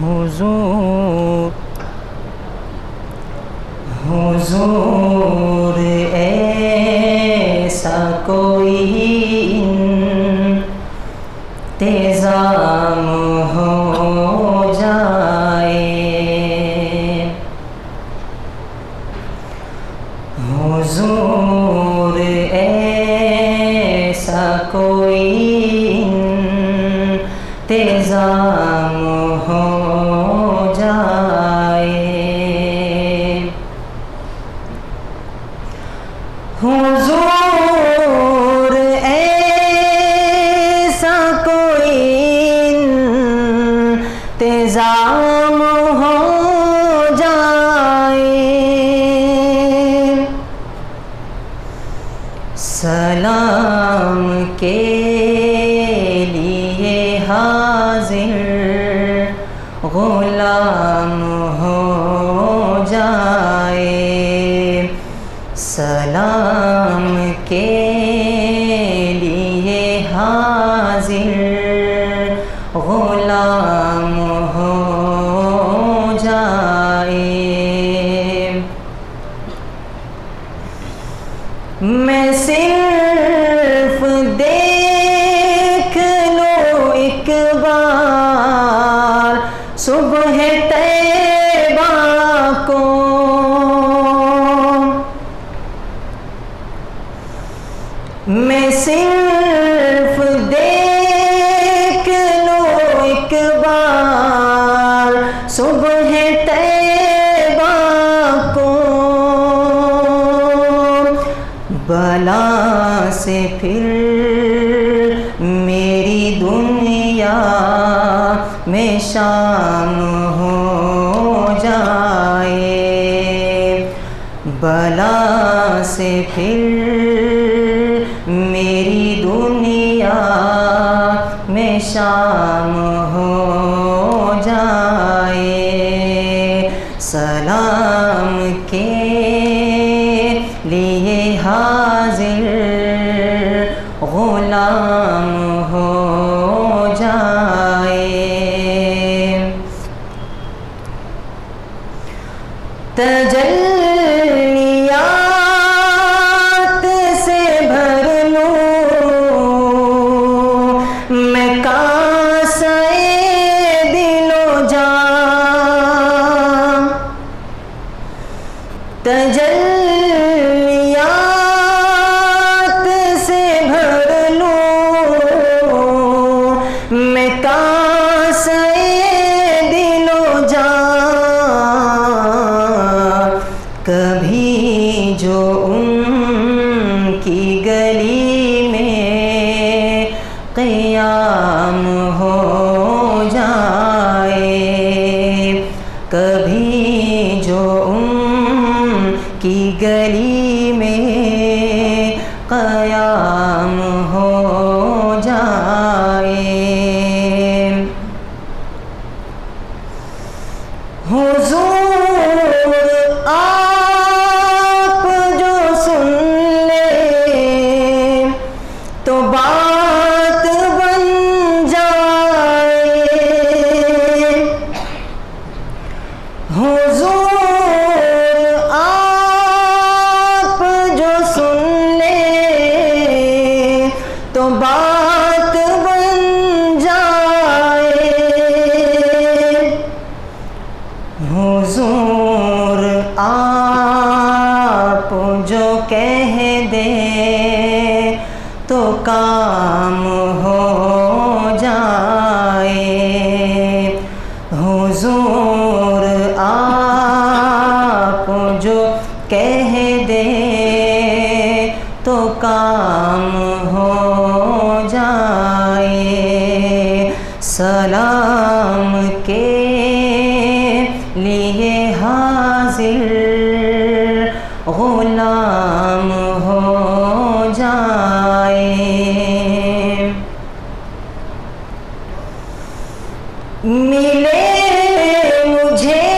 حضور ایسا کوئی انتظام ہو جائے، حضور ایسا کوئی انتظام ہو جائے، حضور ایسا کوئی انتظام ہو جائے، سلام کے لیے حاضر غلام ہو جائے، سلام کے لیے حاضر غلام ہو جائے، میں صرف دیکھ لوں ایک بار صبح طیبہ کو، میں صرف دیکھ لوں ایک بار صبح طیبہ کو، بلا سے پھر میری دنیا میں شام ہو جائے، بلا سے پھر میری دنیا میں شام ہو جائے، سلام کے لیے حاضر غلام ہو جائے، تجلیات سے بھر لوں میں کاسہ دل و جان، تجلیات سے بھر لوں میں کاسہ دل و جان، کبھی جو ان کی گلی میں قیام ہو جائے، کبھی جو ان کی گلی میں قیام ہو جائے، حضور آپ جو سن لیں تو بات بن جائے، حضور آپ جو سن لیں تو بات بن جائے، حضور آپ جو کہہ دیں تو کام ہو جائے، حضور آپ جو کہہ دیں تو کام ہو جائے، سلام کے لیے حاضر غلام ہو جائے، ملے مجھے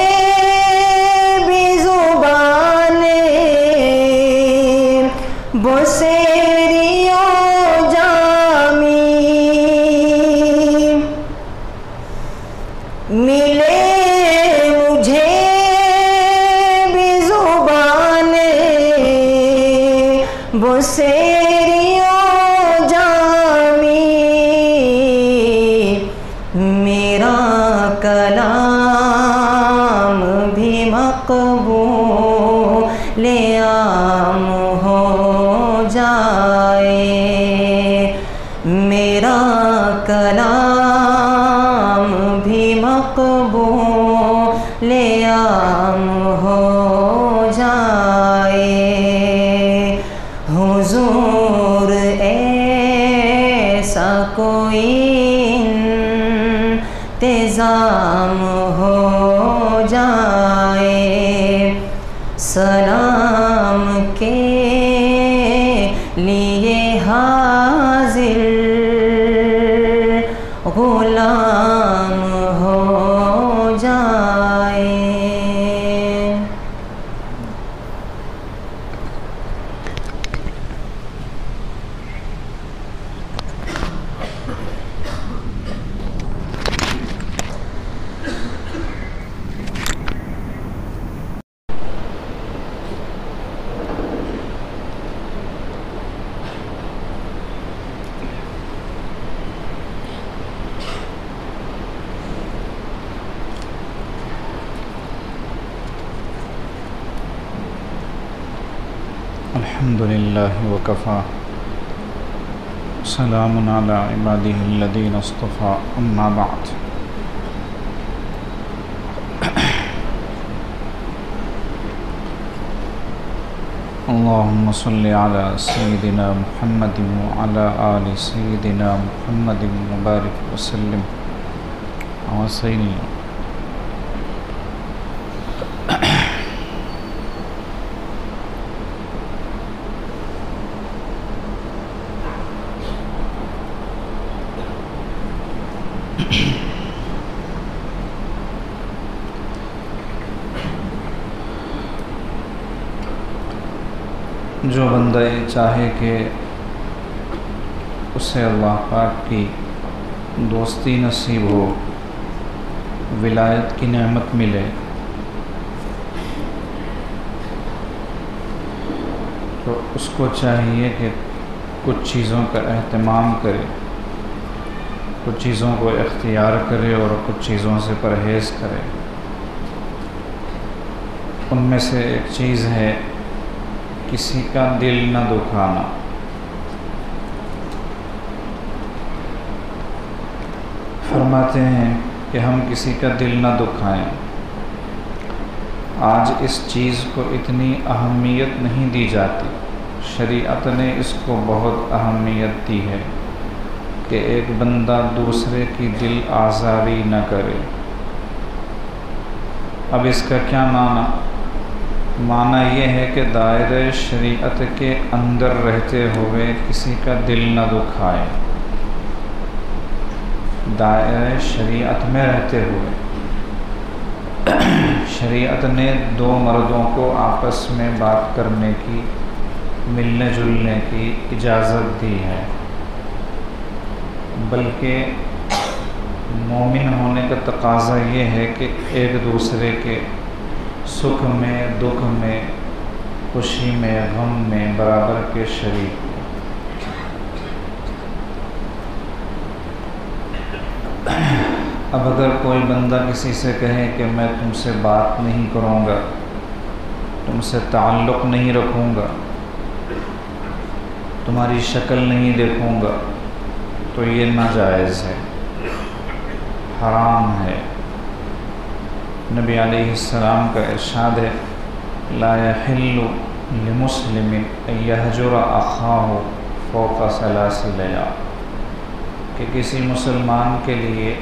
بھی زبانیں بصیری و جامی، ملے بسیریوں جامی میرا کلام بھی مقبول عام ہو جائے، میرا کلام بھی مقبول عام ہو جائے۔ حضور ایسا کوئی انتظام ہو جائے، سلام کے لیے حاضر غلام ہو جائے۔ الحمدللہ وکفا سلام علی عبادہ الذین اصطفیٰ اما بعد۔ اللہم صلی علی سیدنا محمد وعلی آل سیدنا محمد مبارک وسلم وسلم۔ جو بندہ یہ چاہے کہ اسے اللہ پاک کی دوستی نصیب ہو، ولایت کی نعمت ملے، تو اس کو چاہیے کہ کچھ چیزوں کا اہتمام کرے، کچھ چیزوں کو اختیار کرے اور کچھ چیزوں سے پرہیز کرے۔ ان میں سے ایک چیز ہے کسی کا دل نہ دکھانا۔ فرماتے ہیں کہ ہم کسی کا دل نہ دکھائیں۔ آج اس چیز کو اتنی اہمیت نہیں دی جاتی، شریعت نے اس کو بہت اہمیت دی ہے کہ ایک بندہ دوسرے کی دل آزاری نہ کرے۔ اب اس کا کیا معنی یہ ہے کہ دائرۂ شریعت کے اندر رہتے ہوئے کسی کا دل نہ دکھائے، دائرۂ شریعت میں رہتے ہوئے۔ شریعت نے دو مردوں کو آپس میں بات کرنے کی، ملنے جلنے کی اجازت دی ہے، بلکہ مومن ہونے کا تقاضا یہ ہے کہ ایک دوسرے کے سکھ میں، دکھ میں، خوشی میں، غم میں برابر کے شریک ہوں۔ اب اگر کوئی بندہ کسی سے کہے کہ میں تم سے بات نہیں کروں گا، تم سے تعلق نہیں رکھوں گا، تمہاری شکل نہیں دیکھوں گا، تو یہ ناجائز ہے، حرام ہے۔ نبی علیہ السلام کا ارشاد ہے لا يحل لمسلم ان يهجر اخاه فوق 3 لیال، کہ کسی مسلمان کے لیے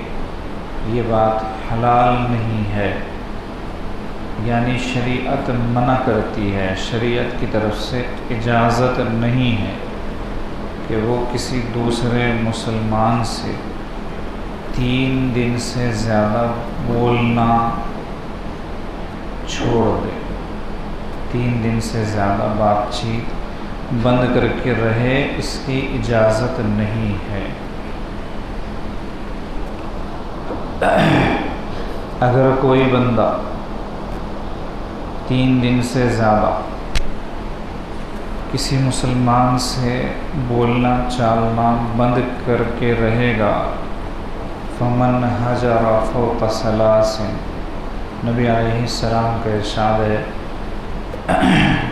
یہ بات حلال نہیں ہے، یعنی شریعت منع کرتی ہے، شریعت کی طرف سے اجازت نہیں ہے کہ وہ کسی دوسرے مسلمان سے 3 دن سے زیادہ بولنا چھوڑ دے، 3 دن سے زیادہ بات چیت بند کر کے رہے، اس کی اجازت نہیں ہے۔ اگر کوئی بندہ 3 دن سے زیادہ کسی مسلمان سے بولنا چالنا بند کر کے رہے گا، فمن حجر فوق ثلاث، نبی علیہ السلام کا ارشاد ہے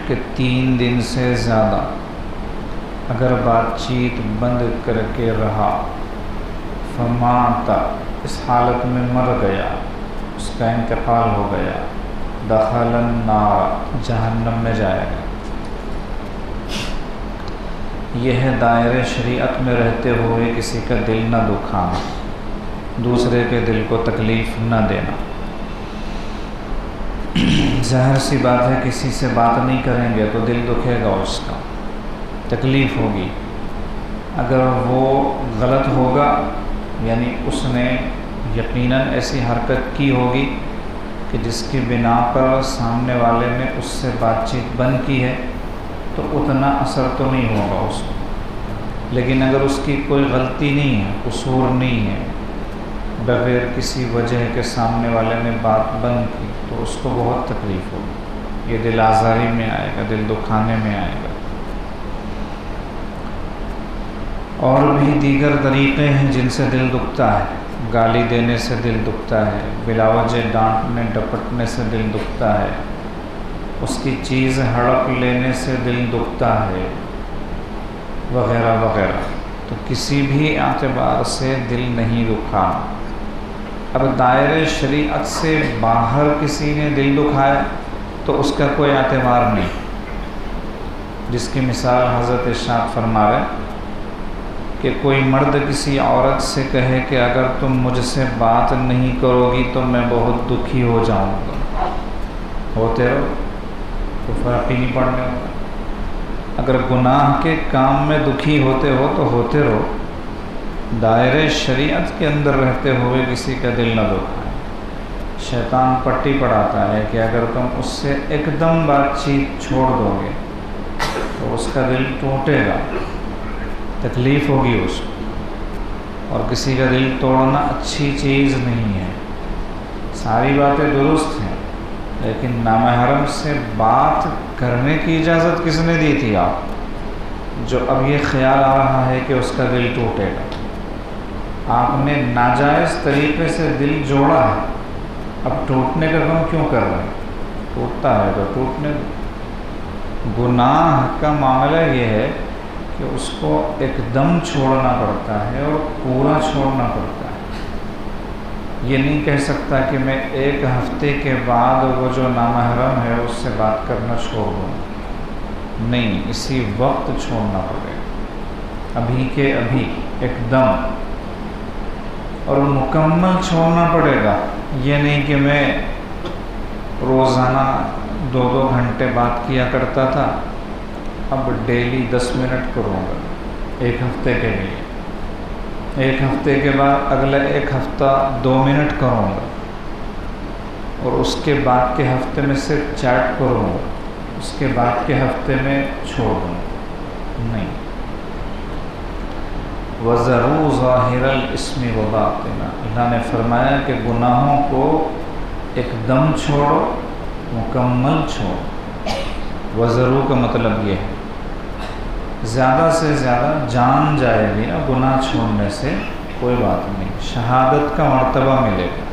کہ 3 دن سے زیادہ اگر بات چیت بند کر کے رہا، فمات، اس حالت میں مر گیا، اس کا انتقال ہو گیا، دخل النار، جہنم میں جائے گا۔ یہ ہے دائرۂ شریعت میں رہتے ہوئے کسی کا دل نہ دکھانا، دوسرے کے دل کو تکلیف نہ دینا۔ ظاہر سی بات ہے کسی سے بات نہیں کریں گے تو دل دکھے گا، اس کا تکلیف ہوگی۔ اگر وہ غلط ہوگا، یعنی اس نے یقیناً ایسی حرکت کی ہوگی کہ جس کی بنا پر سامنے والے نے اس سے بات چیت بند کی ہے، تو اتنا اثر تو نہیں ہوگا اس کو۔ لیکن اگر اس کی کوئی غلطی نہیں ہے، قصور نہیں ہے، بغیر کسی وجہ کے سامنے والے نے بات بند کی، تو اس کو بہت تکلیف ہوگی، یہ دل آزاری میں آئے گا، دل دکھانے میں آئے گا۔ اور بھی دیگر طریقے ہیں جن سے دل دکھتا ہے، گالی دینے سے دل دکھتا ہے، بلا وجہ ڈانٹنے ڈپٹنے سے دل دکھتا ہے، اس کی چیز ہڑپ لینے سے دل دکھتا ہے، وغیرہ وغیرہ۔ تو کسی بھی اعتبار سے دل نہیں دکھا۔ اب دائرۂ شریعت سے باہر کسی نے دل دکھایا تو اس کا کوئی اعتبار نہیں، جس کی مثال حضرت ارشاد فرما رہے کہ کوئی مرد کسی عورت سے کہے کہ اگر تم مجھ سے بات نہیں کرو گی تو میں بہت دکھی ہو جاؤں گا، ہوتے رہو، تو فرق ہی نہیں پڑنے ہوگا۔ اگر گناہ کے کام میں دکھی ہوتے ہو تو ہوتے رہو، دائرۂ شریعت کے اندر رہتے ہوئے کسی کا دل نہ دکھائے۔ شیطان پٹی پڑھاتا ہے کہ اگر تم اس سے ایک دم بات چیت چھوڑ دو گے تو اس کا دل ٹوٹے گا، تکلیف ہوگی اس کو، اور کسی کا دل توڑنا اچھی چیز نہیں ہے۔ ساری باتیں درست ہیں، لیکن نامحرم سے بات کرنے کی اجازت کس نے دی تھی؟ آپ، جو اب یہ خیال آ رہا ہے کہ اس کا دل ٹوٹے گا، آپ نے ناجائز طریقے سے دل جوڑا ہے، اب ٹوٹنے کا غم کیوں کر رہے ہیں؟ ٹوٹتا ہے تو ٹوٹنے دو۔ گناہ کا معاملہ یہ ہے کہ اس کو ایک دم چھوڑنا پڑتا ہے اور پورا چھوڑنا پڑتا ہے۔ یہ نہیں کہہ سکتا کہ میں 1 ہفتے کے بعد وہ جو نامحرم ہے اس سے بات کرنا چھوڑ دوں، نہیں، اسی وقت چھوڑنا پڑے گا، ابھی کے ابھی، ایک دم، اور مکمل چھوڑنا پڑے گا۔ یہ نہیں کہ میں روزانہ 2 گھنٹے بات کیا کرتا تھا، اب ڈیلی 10 منٹ کروں گا 1 ہفتے کے لیے، 1 ہفتے کے بعد اگلا 1 ہفتہ 2 منٹ کروں گا، اور اس کے بعد کے ہفتے میں صرف چیٹ کروں گا، اس کے بعد کے ہفتے میں چھوڑ دوں گا، نہیں۔ وَذَرُوا ظَاهِرَ الْإِثْمِ وَبَاطِنَهُ، اللہ نے فرمایا کہ گناہوں کو ایک دم چھوڑو، مکمل چھوڑو۔ وَذَرُوا کا مطلب یہ ہے زیادہ سے زیادہ جان جائے گی نا گناہ چھوڑنے سے، کوئی بات نہیں، شہادت کا مرتبہ ملے گا،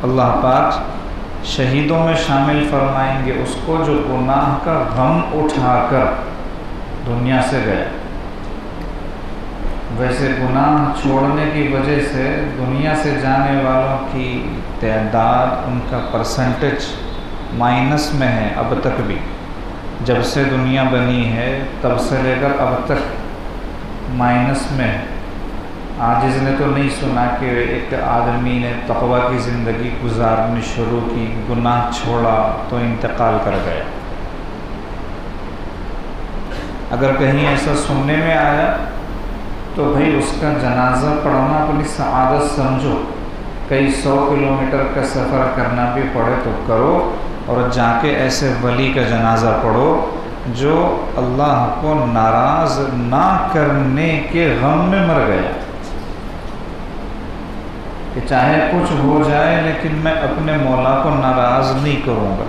اللہ پاک شہیدوں میں شامل فرمائیں گے اس کو جو گناہ کا غم اٹھا کر دنیا سے گئے۔ ویسے گناہ چھوڑنے کی وجہ سے دنیا سے جانے والوں کی تعداد، ان کا پرسنٹیج مائنس میں ہے اب تک بھی، جب سے دنیا بنی ہے تب سے لے کر اب تک مائنس میں ہے۔ عاجز نے تو نہیں سنا کہ ایک آدمی نے تقوی کی زندگی گزارنی شروع کی، گناہ چھوڑا تو انتقال کر گیا۔ اگر کہیں ایسا سننے میں آیا تو بھئی اس کا جنازہ پڑھنا اپنی سعادت سمجھو، کئی 100 کلومیٹر کا سفر کرنا بھی پڑے تو کرو، اور جا کے ایسے ولی کا جنازہ پڑھو جو اللہ کو ناراض نہ کرنے کے غم میں مر گیا، کہ چاہے کچھ ہو جائے لیکن میں اپنے مولا کو ناراض نہیں کروں گا،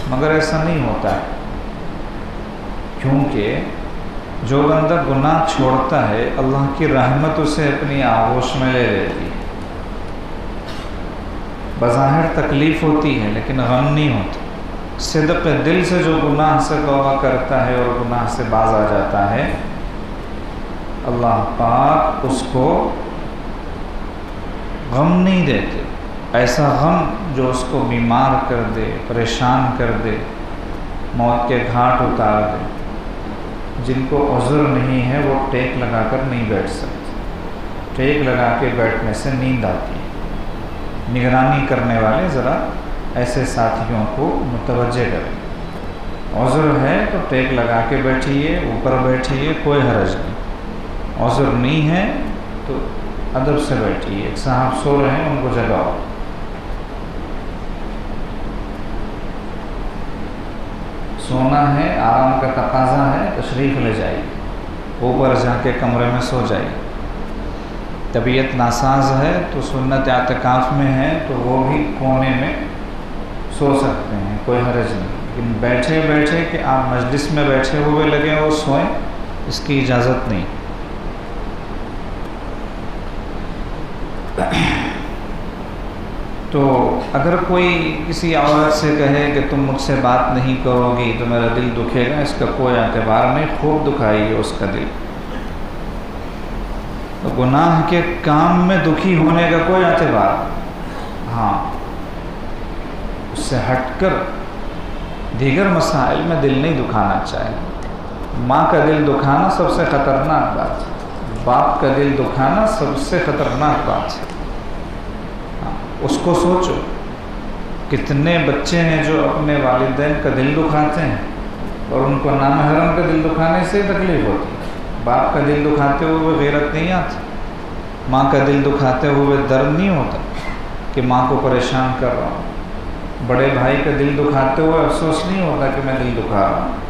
مگر ایسا نہیں ہوتا ہے۔ کیونکہ جو بندہ گناہ چھوڑتا ہے اللہ کی رحمت اسے اپنی آغوش میں لے لیتی ہے۔ بظاہر تکلیف ہوتی ہے لیکن غم نہیں ہوتا۔ صدق دل سے جو گناہ سے توبہ کرتا ہے اور گناہ سے باز آ جاتا ہے، اللہ پاک اس کو غم نہیں دیتے، ایسا غم جو اس کو بیمار کر دے، پریشان کر دے، موت کے گھاٹ اتار دے۔ جن کو عذر نہیں ہے وہ ٹیک لگا کر نہیں بیٹھ سکتے، ٹیک لگا کے بیٹھنے سے نیند آتی ہے۔ نگرانی کرنے والے ذرا ایسے ساتھیوں کو متوجہ کریں۔ عذر ہے تو ٹیک لگا کے بیٹھیے، اوپر بیٹھیے، کوئی حرج نہیں۔ عذر نہیں ہے تو ادب سے بیٹھیے۔ ایک صاحب سو رہے ہیں، ان کو جگاؤ۔ سونا ہے، آرام کا تقاضا ہے، تشریف لے جائیے، اوپر جا کے کمرے میں سو جائیے۔ طبیعت ناساز ہے تو سنت اعتکاف میں ہے تو وہ بھی کونے میں سو سکتے ہیں، کوئی حرج نہیں۔ لیکن بیٹھے بیٹھے کہ آپ مجلس میں بیٹھے ہوئے لگے اور سوئیں، اس کی اجازت نہیں۔ تو اگر کوئی کسی عورت سے کہے کہ تم مجھ سے بات نہیں کرو گی تو میرا دل دکھے گا، اس کا کوئی اعتبار نہیں، خوب دکھائیے اس کا دل۔ تو گناہ کے کام میں دکھی ہونے کا کوئی اعتبار نہیں۔ ہاں، اس سے ہٹ کر دیگر مسائل میں دل نہیں دکھانا چاہیے۔ ماں کا دل دکھانا سب سے خطرناک بات ہے، باپ کا دل دکھانا سب سے خطرناک بات ہے۔ اس کو سوچو، کتنے بچے ہیں جو اپنے والدین کا دل دکھاتے ہیں اور ان کو نامحرم کا دل دکھانے سے تکلیف ہوتی ہے۔ باپ کا دل دکھاتے ہوئے غیرت نہیں آتی، ماں کا دل دکھاتے ہوئے درد نہیں ہوتا کہ ماں کو پریشان کر رہا ہوں، بڑے بھائی کا دل دکھاتے ہوئے افسوس نہیں ہوتا کہ میں دل دکھا رہا ہوں۔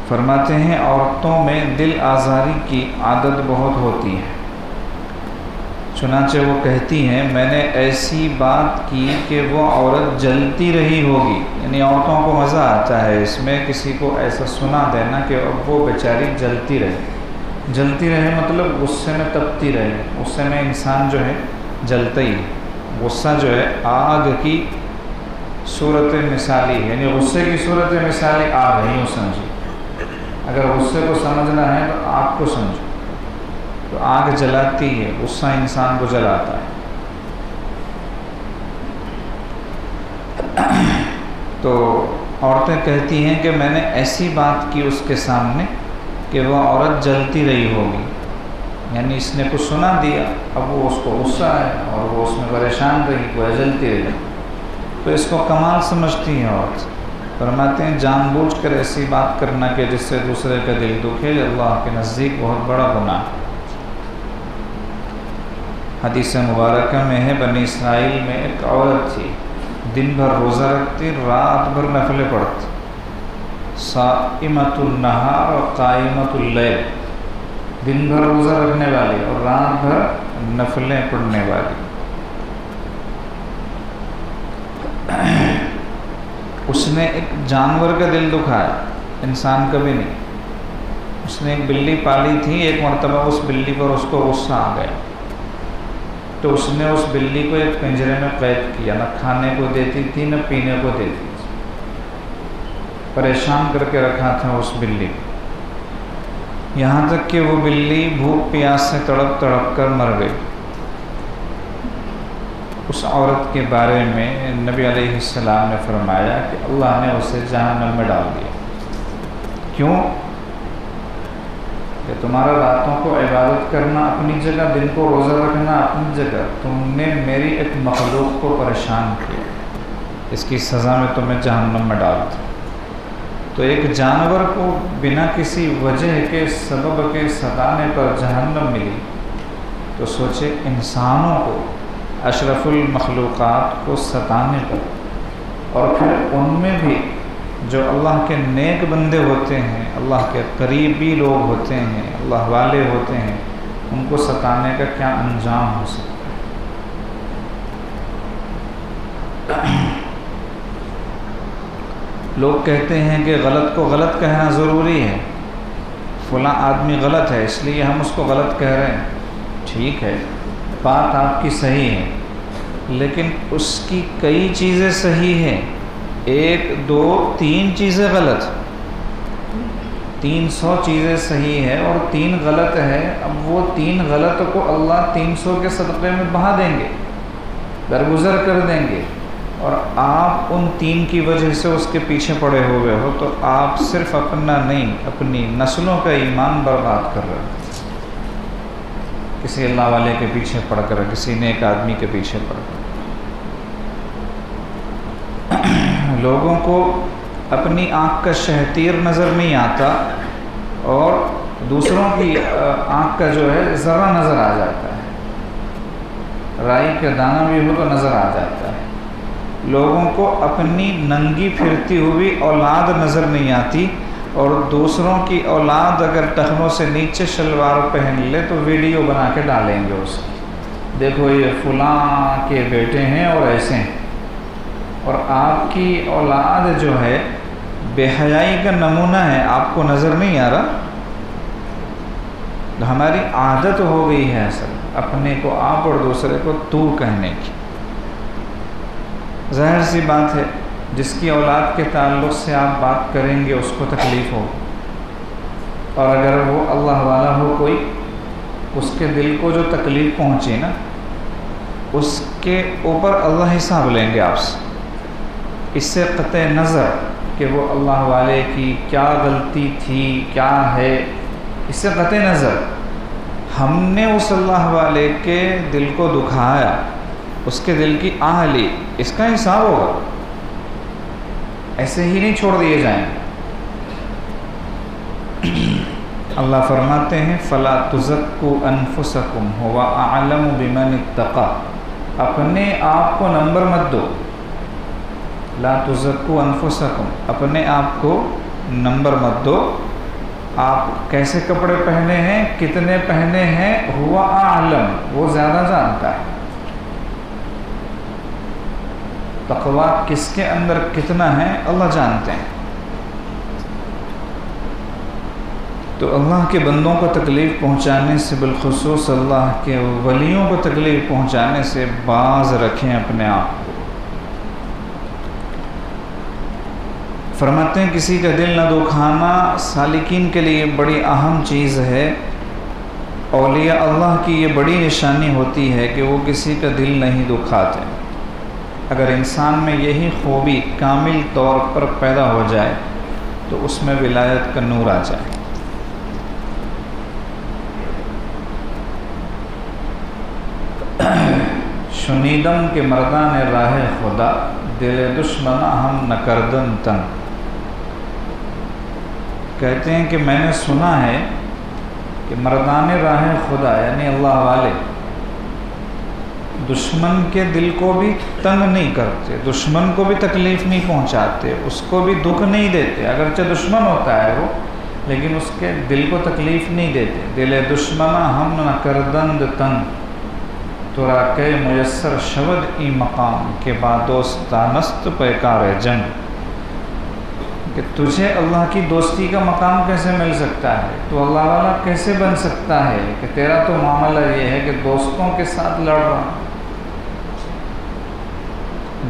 فرماتے ہیں عورتوں میں دل آزاری کی عادت بہت ہوتی ہے، چنانچہ وہ کہتی ہیں میں نے ایسی بات کی کہ وہ عورت جلتی رہی ہوگی۔ یعنی عورتوں کو مزہ آتا ہے اس میں کسی کو ایسا سنا دینا کہ اب وہ بیچاری جلتی رہے۔ جلتی رہے مطلب غصے میں تپتی رہے، غصے میں انسان جو ہے جلتا ہی ہے۔ غصہ جو ہے آگ کی صورت مثالی ہے، یعنی غصے کی صورت مثالی آگ ہے، یوں سمجھیے۔ اگر غصے کو سمجھنا ہے تو آگ کو سمجھو، تو آگ جلاتی ہے، غصہ انسان کو جلاتا ہے۔ تو عورتیں کہتی ہیں کہ میں نے ایسی بات کی اس کے سامنے کہ وہ عورت جلتی رہی ہوگی، یعنی اس نے کچھ سنا دیا، اب وہ اس کو غصہ ہے اور وہ اس میں پریشان رہی، وہ جلتی رہی، تو اس کو کمال سمجھتی ہیں عورت۔ فرماتے ہیں جان بوجھ کر ایسی بات کرنا کہ جس سے دوسرے کا دل دکھے اللہ کے نزدیک بہت بڑا گناہ۔ حدیث مبارکہ میں ہے بنی اسرائیل میں ایک عورت تھی، دن بھر روزہ رکھتی، رات بھر نفلیں پڑھتی، صائمۃ النہار و قائمۃ اللیل، دن بھر روزہ رکھنے والی اور رات بھر نفلیں پڑھنے والی۔ اس نے ایک جانور کا دل دکھایا، انسان کبھی نہیں۔ اس نے ایک بلی پالی تھی، ایک مرتبہ اس بلی پر اس کو غصہ آ گیا تو اس نے اس بلی کو ایک پنجرے میں قید کیا، نہ کھانے کو دیتی تھی نہ پینے کو دیتی تھی، پریشان کر کے رکھا تھا اس بلی کو، یہاں تک کہ وہ بلی بھوک پیاس سے تڑپ تڑپ کر مر گئی۔ اس عورت کے بارے میں نبی علیہ السلام نے فرمایا کہ اللہ نے اسے جہنم میں ڈال دیا۔ کیوں؟ کہ تمہارا راتوں کو عبادت کرنا اپنی جگہ، دن کو روزہ رکھنا اپنی جگہ، تم نے میری ایک مخلوق کو پریشان کیا، اس کی سزا میں تمہیں جہنم میں ڈال دیا۔ تو ایک جانور کو بنا کسی وجہ کے سبب کے ستانے پر جہنم ملی، تو سوچے انسانوں کو، اشرف المخلوقات کو ستانے پر، اور پھر ان میں بھی جو اللہ کے نیک بندے ہوتے ہیں، اللہ کے قریبی لوگ ہوتے ہیں، اللہ والے ہوتے ہیں، ان کو ستانے کا کیا انجام ہو سکتا ہے۔ لوگ کہتے ہیں کہ غلط کو غلط کہنا ضروری ہے، فلاں آدمی غلط ہے اس لیے ہم اس کو غلط کہہ رہے ہیں۔ ٹھیک ہے، بات آپ کی صحیح ہے، لیکن اس کی کئی چیزیں صحیح ہیں، 1 2 3 چیزیں غلط، 300 چیزیں صحیح ہے اور 3 غلط ہے۔ اب وہ 3 غلط کو اللہ 300 کے صدقے میں بہا دیں گے، درگزر کر دیں گے، اور آپ ان 3 کی وجہ سے اس کے پیچھے پڑے ہوئے ہو، تو آپ صرف اپنا نہیں اپنی نسلوں کا ایمان برباد کر رہے ہیں، کسی اللہ والے کے پیچھے پڑ کر، کسی نیک آدمی کے پیچھے پڑ کر۔ لوگوں کو اپنی آنکھ کا شہتیر نظر نہیں آتا اور دوسروں کی آنکھ کا جو ہے ذرہ نظر آ جاتا ہے، رائی کا دانہ بھی ہو تو نظر آ جاتا ہے۔ لوگوں کو اپنی ننگی پھرتی ہوئی اولاد نظر نہیں آتی، اور دوسروں کی اولاد اگر ٹخنوں سے نیچے شلوار پہن لے تو ویڈیو بنا کے ڈالیں گے اس کی، دیکھو یہ فلاں کے بیٹے ہیں اور ایسے ہیں، اور آپ کی اولاد جو ہے بے حیائی کا نمونہ ہے، آپ کو نظر نہیں آ رہا۔ ہماری عادت ہو گئی ہے اصل اپنے کو آپ اور دوسرے کو تو کہنے کی۔ ظاہر سی بات ہے، جس کی اولاد کے تعلق سے آپ بات کریں گے اس کو تکلیف ہو، اور اگر وہ اللہ والا ہو کوئی، اس کے دل کو جو تکلیف پہنچے نا، اس کے اوپر اللہ حساب لیں گے آپ سے۔ اس سے قطع نظر کہ وہ اللہ والے کی کیا غلطی تھی، کیا ہے، اس سے قطع نظر ہم نے اس اللہ والے کے دل کو دکھایا، اس کے دل کی آہ لی، اس کا حساب ہوگا، ایسے ہی نہیں چھوڑ دیے جائیں۔ اللہ فرماتے ہیں فَلَا تُزَكُّوا أَنفُسَكُمْ هُوَ أَعْلَمُ بِمَنِ اتَّقَى، اپنے آپ کو نمبر مت دو، لا تزکوا انفسکم، اپنے آپ کو نمبر مت دو۔ آپ کیسے کپڑے پہنے ہیں، کتنے پہنے ہیں، ہوا اعلم، وہ زیادہ جانتا ہے۔ تقویٰ کس کے اندر کتنا ہے اللہ جانتے ہیں۔ تو اللہ کے بندوں کو تکلیف پہنچانے سے، بالخصوص اللہ کے ولیوں کو تکلیف پہنچانے سے باز رکھیں اپنے آپ کو۔ فرماتے ہیں کسی کا دل نہ دکھانا سالکین کے لیے بڑی اہم چیز ہے۔ اولیاء اللہ کی یہ بڑی نشانی ہوتی ہے کہ وہ کسی کا دل نہیں دکھاتے۔ اگر انسان میں یہی خوبی کامل طور پر پیدا ہو جائے تو اس میں ولایت کا نور آ جائے۔ شنیدم کے مردان راہ خدا، دل دشمنا ہم نکردن تن۔ کہتے ہیں کہ میں نے سنا ہے کہ مردان راہ خدا یعنی اللہ والے دشمن کے دل کو بھی تنگ نہیں کرتے، دشمن کو بھی تکلیف نہیں پہنچاتے، اس کو بھی دکھ نہیں دیتے، اگرچہ دشمن ہوتا ہے وہ، لیکن اس کے دل کو تکلیف نہیں دیتے۔ دل دشمنا ہم نہ کردند تن، تورا کہ میسر شود ای مقام کے بعد دوستانست پیکار جنگ، کہ تجھے اللہ کی دوستی کا مقام کیسے مل سکتا ہے، تو اللہ والا کیسے بن سکتا ہے کہ تیرا تو معاملہ یہ ہے کہ دوستوں کے ساتھ لڑ رہا،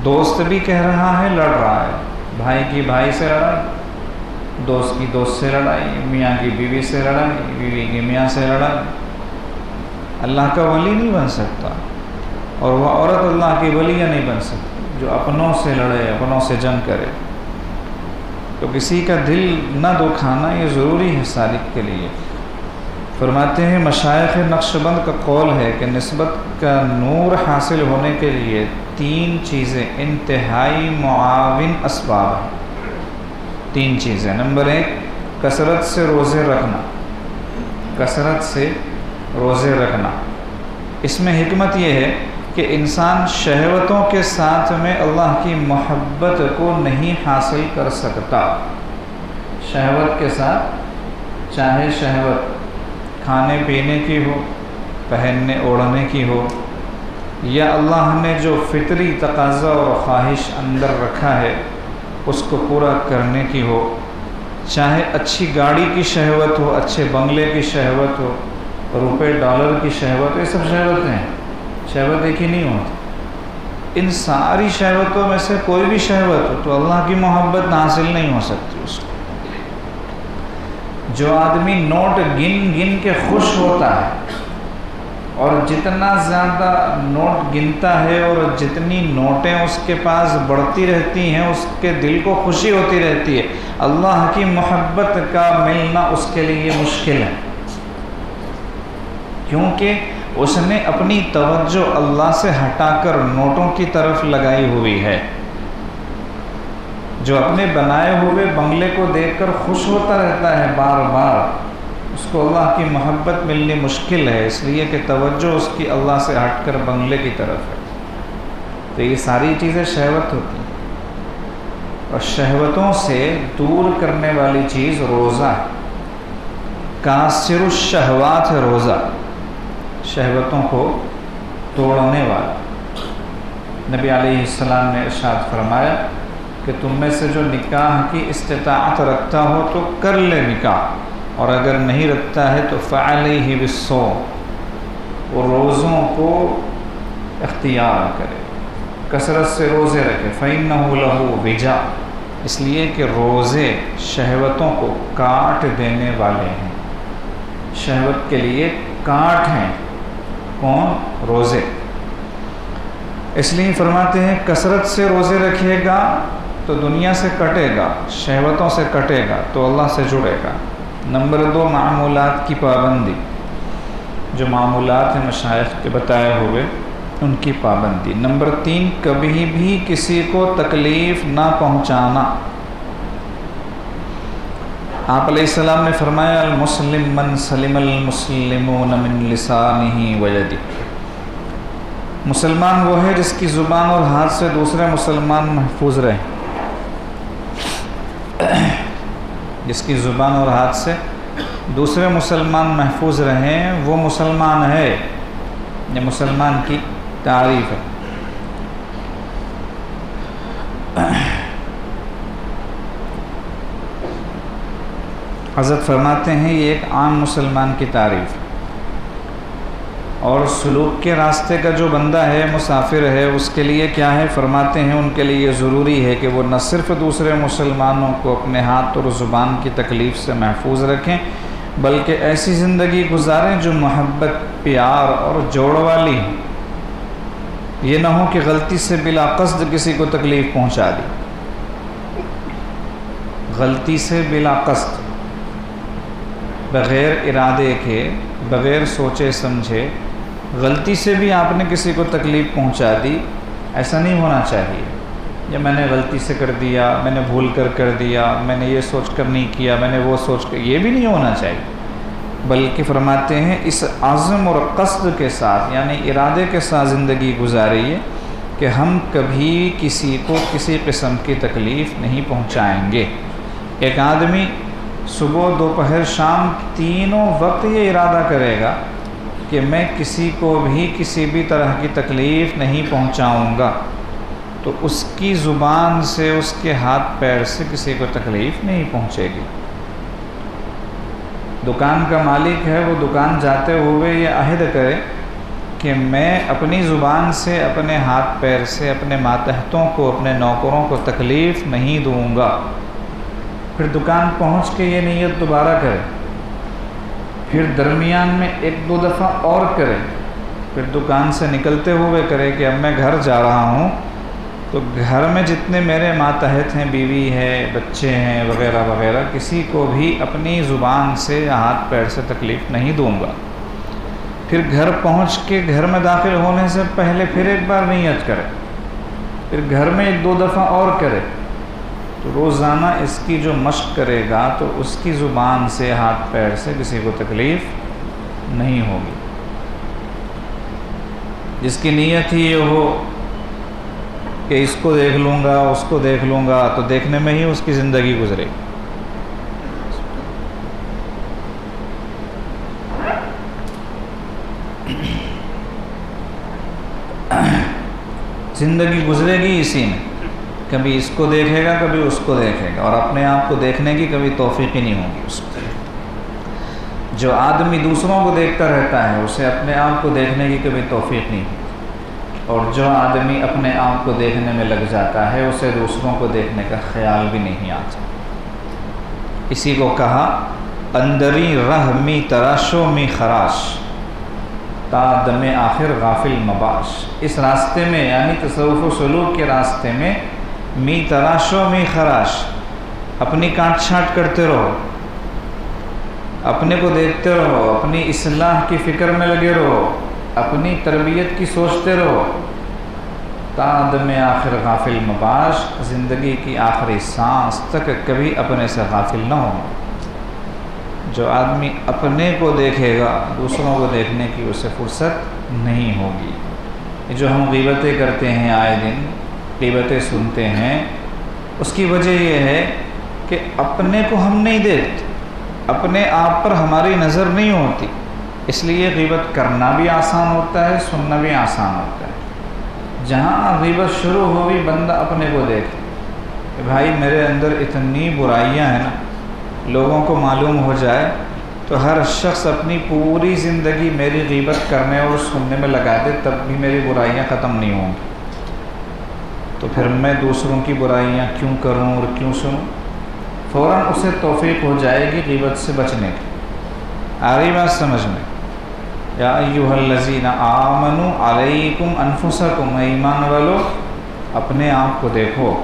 دوست بھی کہہ رہا ہے لڑ رہا ہے، بھائی کی بھائی سے لڑائی، دوست کی دوست سے لڑائی، میاں کی بیوی سے لڑائی، بیوی کی میاں سے لڑائی۔ اللہ کا ولی نہیں بن سکتا، اور وہ عورت اللہ کی ولیہ نہیں بن سکتی جو اپنوں سے لڑے، اپنوں سے جنگ کرے۔ تو کسی کا دل نہ دکھانا یہ ضروری ہے سالک کے لیے۔ فرماتے ہیں مشائخ نقشبند کا قول ہے کہ نسبت کا نور حاصل ہونے کے لیے 3 چیزیں انتہائی معاون اسباب ہیں۔ 3 چیزیں، نمبر 1 کثرت سے روزے رکھنا، کثرت سے روزے رکھنا۔ اس میں حکمت یہ ہے کہ انسان شہوتوں کے ساتھ میں اللہ کی محبت کو نہیں حاصل کر سکتا۔ شہوت کے ساتھ، چاہے شہوت کھانے پینے کی ہو، پہننے اوڑھنے کی ہو، یا اللہ نے جو فطری تقاضا اور خواہش اندر رکھا ہے اس کو پورا کرنے کی ہو، چاہے اچھی گاڑی کی شہوت ہو، اچھے بنگلے کی شہوت ہو، روپے ڈالر کی شہوت ہو، یہ سب شہوتیں ہیں، شہوت ایک ہی نہیں ہوتی۔ ان ساری شہوتوں میں سے کوئی بھی شہوت ہو تو اللہ کی محبت حاصل نہیں ہو سکتی اس کو۔ جو آدمی نوٹ گن گن کے خوش ہوتا ہے، اور جتنا زیادہ نوٹ گنتا ہے اور جتنی نوٹیں اس کے پاس بڑھتی رہتی ہیں، اس کے دل کو خوشی ہوتی رہتی ہے، اللہ کی محبت کا ملنا اس کے لیے مشکل ہے، کیونکہ اس نے اپنی توجہ اللہ سے ہٹا کر نوٹوں کی طرف لگائی ہوئی ہے۔ جو اپنے بنائے ہوئے بنگلے کو دیکھ کر خوش ہوتا رہتا ہے بار بار، اس کو اللہ کی محبت ملنی مشکل ہے، اس لیے کہ توجہ اس کی اللہ سے ہٹ کر بنگلے کی طرف ہے۔ تو یہ ساری چیزیں شہوت ہوتی ہیں، اور شہوتوں سے دور کرنے والی چیز روزہ ہے۔ کاسر الشہوات ہے روزہ، شہوتوں کو توڑنے والا۔ نبی علیہ السلام نے ارشاد فرمایا کہ تم میں سے جو نکاح کی استطاعت رکھتا ہو تو کر لے نکاح، اور اگر نہیں رکھتا ہے تو فعلیہ بالصوم، وہ روزوں کو اختیار کرے، کثرت سے روزے رکھے۔ فإنہ لہ وجا، اس لیے کہ روزے شہوتوں کو کاٹ دینے والے ہیں، شہوت کے لیے کاٹ ہیں۔ کون؟ روزے۔ اس لیے فرماتے ہیں کثرت سے روزے رکھے گا تو دنیا سے کٹے گا، شہوتوں سے کٹے گا تو اللہ سے جڑے گا۔ نمبر 2، معمولات کی پابندی، جو معمولات ہیں مشائخ کے بتائے ہوئے ان کی پابندی۔ نمبر 3، کبھی بھی کسی کو تکلیف نہ پہنچانا۔ آپ علیہ السلام نے فرمایا المسلم من سلم المسلمون من لسانہ ویدہ، مسلمان وہ ہے جس کی زبان اور ہاتھ سے دوسرے مسلمان محفوظ رہے، جس کی زبان اور ہاتھ سے دوسرے مسلمان محفوظ رہیں وہ مسلمان ہے۔ یہ مسلمان کی تعریف ہے۔ حضرت فرماتے ہیں یہ ایک عام مسلمان کی تعریف ہے، اور سلوک کے راستے کا جو بندہ ہے، مسافر ہے، اس کے لیے کیا ہے؟ فرماتے ہیں ان کے لیے ضروری ہے کہ وہ نہ صرف دوسرے مسلمانوں کو اپنے ہاتھ اور زبان کی تکلیف سے محفوظ رکھیں، بلکہ ایسی زندگی گزاریں جو محبت، پیار اور جوڑ والی ہو۔ یہ نہ ہو کہ غلطی سے بلا قصد کسی کو تکلیف پہنچا دی، غلطی سے بلا قصد، بغیر ارادے کے، بغیر سوچے سمجھے، غلطی سے بھی آپ نے کسی کو تکلیف پہنچا دی، ایسا نہیں ہونا چاہیے۔ یا میں نے غلطی سے کر دیا، میں نے بھول کر دیا، میں نے یہ سوچ کر نہیں کیا، میں نے وہ سوچ کر، یہ بھی نہیں ہونا چاہیے، بلکہ فرماتے ہیں اس عزم اور قصد کے ساتھ، یعنی ارادے کے ساتھ زندگی گزاریے کہ ہم کبھی کسی کو کسی قسم کی تکلیف نہیں پہنچائیں گے۔ ایک آدمی صبح، دوپہر، شام تینوں وقت یہ ارادہ کرے گا کہ میں کسی کو بھی کسی بھی طرح کی تکلیف نہیں پہنچاؤں گا، تو اس کی زبان سے، اس کے ہاتھ پیر سے کسی کو تکلیف نہیں پہنچے گی۔ دکان کا مالک ہے، وہ دکان جاتے ہوئے یہ عہد کرے کہ میں اپنی زبان سے، اپنے ہاتھ پیر سے، اپنے ماتحتوں کو، اپنے نوکروں کو تکلیف نہیں دوں گا۔ پھر دکان پہنچ کے یہ نیت دوبارہ کرے، پھر درمیان میں 1-2 دفعہ اور کرے، پھر دکان سے نکلتے ہوئے کرے کہ اب میں گھر جا رہا ہوں تو گھر میں جتنے میرے ماتحت ہیں، بیوی ہے، بچے ہیں، وغیرہ وغیرہ، کسی کو بھی اپنی زبان سے، ہاتھ پیر سے تکلیف نہیں دوں گا۔ پھر گھر پہنچ کے گھر میں داخل ہونے سے پہلے پھر ایک بار نیت کرے، پھر گھر میں 1-2 دفعہ اور کرے، تو روزانہ اس کی جو مشق کرے گا تو اس کی زبان سے، ہاتھ پیر سے کسی کو تکلیف نہیں ہوگی۔ جس کی نیت ہی یہ ہو کہ اس کو دیکھ لوں گا، اس کو دیکھ لوں گا، تو دیکھنے میں ہی اس کی زندگی گزرے گی۔ زندگی گزرے گی اسی میں۔ کبھی اس کو دیکھے گا کبھی اس کو دیکھے گا، اور اپنے آپ کو دیکھنے کی کبھی توفیق ہی نہیں ہوگی اس کو۔ جو آدمی دوسروں کو دیکھتا رہتا ہے اسے اپنے آپ کو دیکھنے کی کبھی توفیق نہیں ہوتی، اور جو آدمی اپنے آپ کو دیکھنے میں لگ جاتا ہے اسے دوسروں کو دیکھنے کا خیال بھی نہیں آتا۔ اسی کو کہا اندری رہ می تراشو می خراش تا دم آخر غافل مباش۔ اس راستے میں یعنی تصوف و سلوک کے راستے میں می تراشو می خراش، اپنی کاٹ چھانٹ کرتے رہو، اپنے کو دیکھتے رہو، اپنی اصلاح کی فکر میں لگے رہو، اپنی تربیت کی سوچتے رہو، تا دم آخر غافل مباش، زندگی کی آخری سانس تک کبھی اپنے سے غافل نہ ہو۔ جو آدمی اپنے کو دیکھے گا دوسروں کو دیکھنے کی اسے فرصت نہیں ہوگی۔ یہ جو ہم غیبتیں کرتے ہیں آئے دن، غیبتیں سنتے ہیں، اس کی وجہ یہ ہے کہ اپنے کو ہم نہیں دیکھتے، اپنے آپ پر ہماری نظر نہیں ہوتی، اس لیے غیبت کرنا بھی آسان ہوتا ہے، سننا بھی آسان ہوتا ہے۔ جہاں غیبت شروع ہوگی بندہ اپنے کو دیکھے کہ بھائی میرے اندر اتنی برائیاں ہیں نا، لوگوں کو معلوم ہو جائے تو ہر شخص اپنی پوری زندگی میری غیبت کرنے اور سننے میں لگا دے تب بھی میری برائیاں ختم نہیں ہوں گی، تو پھر میں دوسروں کی برائیاں کیوں کروں اور کیوں سنوں؟ فوراً اسے توفیق ہو جائے گی غیبت سے بچنے کی۔ آ رہی بات سمجھ میں؟ یا ایھا الذین آمنوا علیکم انفسکم، اے ایمان والو اپنے آپ کو دیکھو،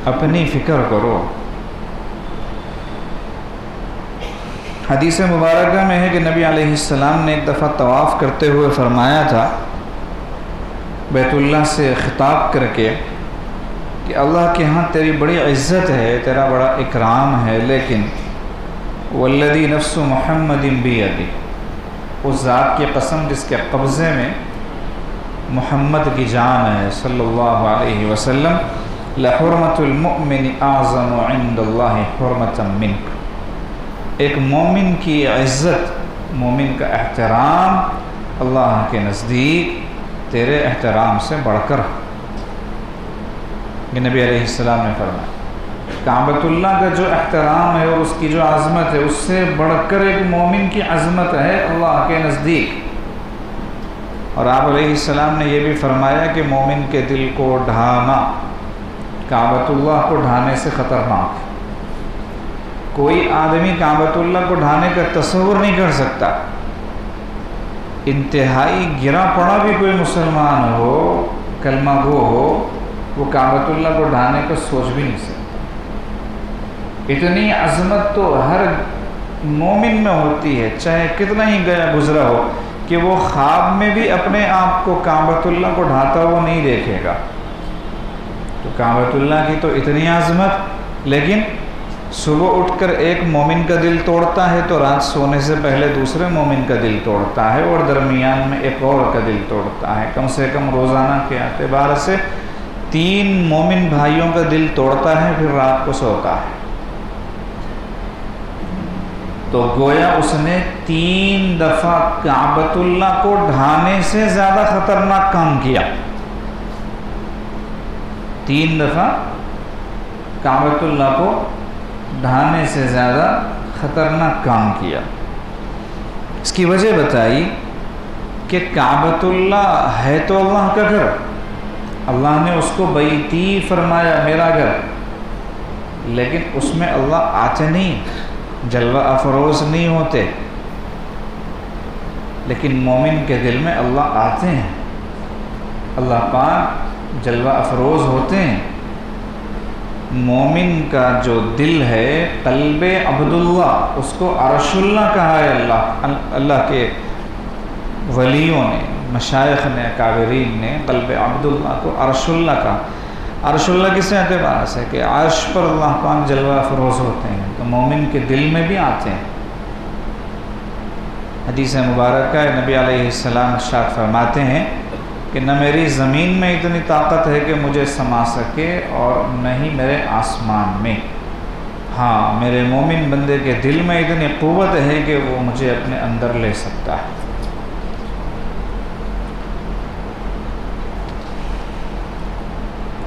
اپنی فکر کرو۔ حدیث مبارکہ میں ہے کہ نبی علیہ السلام نے ایک دفعہ طواف کرتے ہوئے فرمایا تھا، بیت اللہ سے خطاب کر کے کہ اللہ کے ہاں تیری بڑی عزت ہے، تیرا بڑا اکرام ہے، لیکن والذی نفس محمد بیدی، اس ذات کی قسم جس کے قبضے میں محمد کی جان ہے صلی اللہ علیہ وسلم، لحرمۃ المؤمن اعظم عند اللہ حرمۃ منک، ایک مومن کی عزت، مومن کا احترام اللہ کے نزدیک تیرے احترام سے بڑھ کر، یہ نبی علیہ السلام نے فرمایا۔ کعبۃ اللہ کا جو احترام ہے اور اس کی جو عظمت ہے اس سے بڑھ کر ایک مومن کی عظمت ہے اللہ کے نزدیک۔ اور آپ علیہ السلام نے یہ بھی فرمایا کہ مومن کے دل کو ڈھانا کعبۃ اللہ کو ڈھانے سے خطرناک ہے۔ کوئی آدمی کعبۃ اللہ کو ڈھانے کا تصور نہیں کر سکتا، انتہائی گرا پڑا بھی کوئی مسلمان ہو، کلمہ گو ہو، وہ کعبۃ اللہ کو ڈھانے کا سوچ بھی نہیں سکتا۔ اتنی عظمت تو ہر مومن میں ہوتی ہے، چاہے کتنا ہی گیا گزرا ہو، کہ وہ خواب میں بھی اپنے آپ کو کعبۃ اللہ کو ڈھاتا ہوا نہیں دیکھے گا۔ تو کعبۃ اللہ کی تو اتنی عظمت، لیکن صبح اٹھ کر ایک مومن کا دل توڑتا ہے تو رات سونے سے پہلے دوسرے مومن کا دل توڑتا ہے، اور درمیان میں ایک اور کا دل توڑتا ہے۔ کم سے کم روزانہ کے اعتبار سے 3 مومن بھائیوں کا دل توڑتا ہے، پھر رات کو سوتا ہے۔ تو گویا اس نے 3 دفعہ کعبۃ اللہ کو ڈھانے سے زیادہ خطرناک کام کیا، 3 دفعہ کعبۃ اللہ کو ڈھانے سے زیادہ خطرناک کام کیا۔ اس کی وجہ بتائی کہ کعبۃ اللہ ہے تو اللہ کا گھر، اللہ نے اس کو بیتی فرمایا، میرا گھر، لیکن اس میں اللہ آتے نہیں، جلوہ افروز نہیں ہوتے، لیکن مومن کے دل میں اللہ آتے ہیں، اللہ پاک جلوہ افروز ہوتے ہیں۔ مومن کا جو دل ہے، قلب عبداللہ، اس کو عرش اللہ کہا ہے اللہ کے ولیوں نے، مشائخ نے، اکابرین نے قلب عبداللہ کو عرش اللہ کہا۔ عرش اللہ کس اعتبار سے کہ عرش پر اللہ پاک جلوہ افروز ہوتے ہیں، تو مومن کے دل میں بھی آتے ہیں۔ حدیث مبارکہ نبی علیہ السلام ارشاد فرماتے ہیں کہ نہ میری زمین میں اتنی طاقت ہے کہ مجھے سما سکے، اور نہ ہی میرے آسمان میں، ہاں میرے مومن بندے کے دل میں اتنی قوت ہے کہ وہ مجھے اپنے اندر لے سکتا ہے۔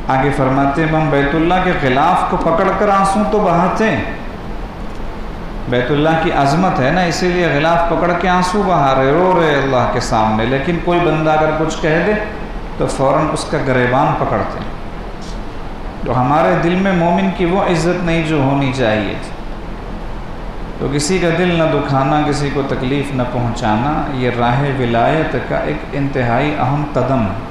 آگے فرماتے ہیں ہم بیت اللہ کے غلاف کو پکڑ کر آنسو تو بہاتے ہیں، بیت اللہ کی عظمت ہے نا، اسی لیے غلاف پکڑ کے آنسو بہا رہے، رو رہے اللہ کے سامنے، لیکن کوئی بندہ اگر کچھ کہہ دے تو فوراً اس کا گریبان پکڑتے ہیں۔ تو ہمارے دل میں مومن کی وہ عزت نہیں جو ہونی چاہیے تھی، تو کسی کا دل نہ دکھانا، کسی کو تکلیف نہ پہنچانا، یہ راہ ولایت کا ایک انتہائی اہم قدم ہے۔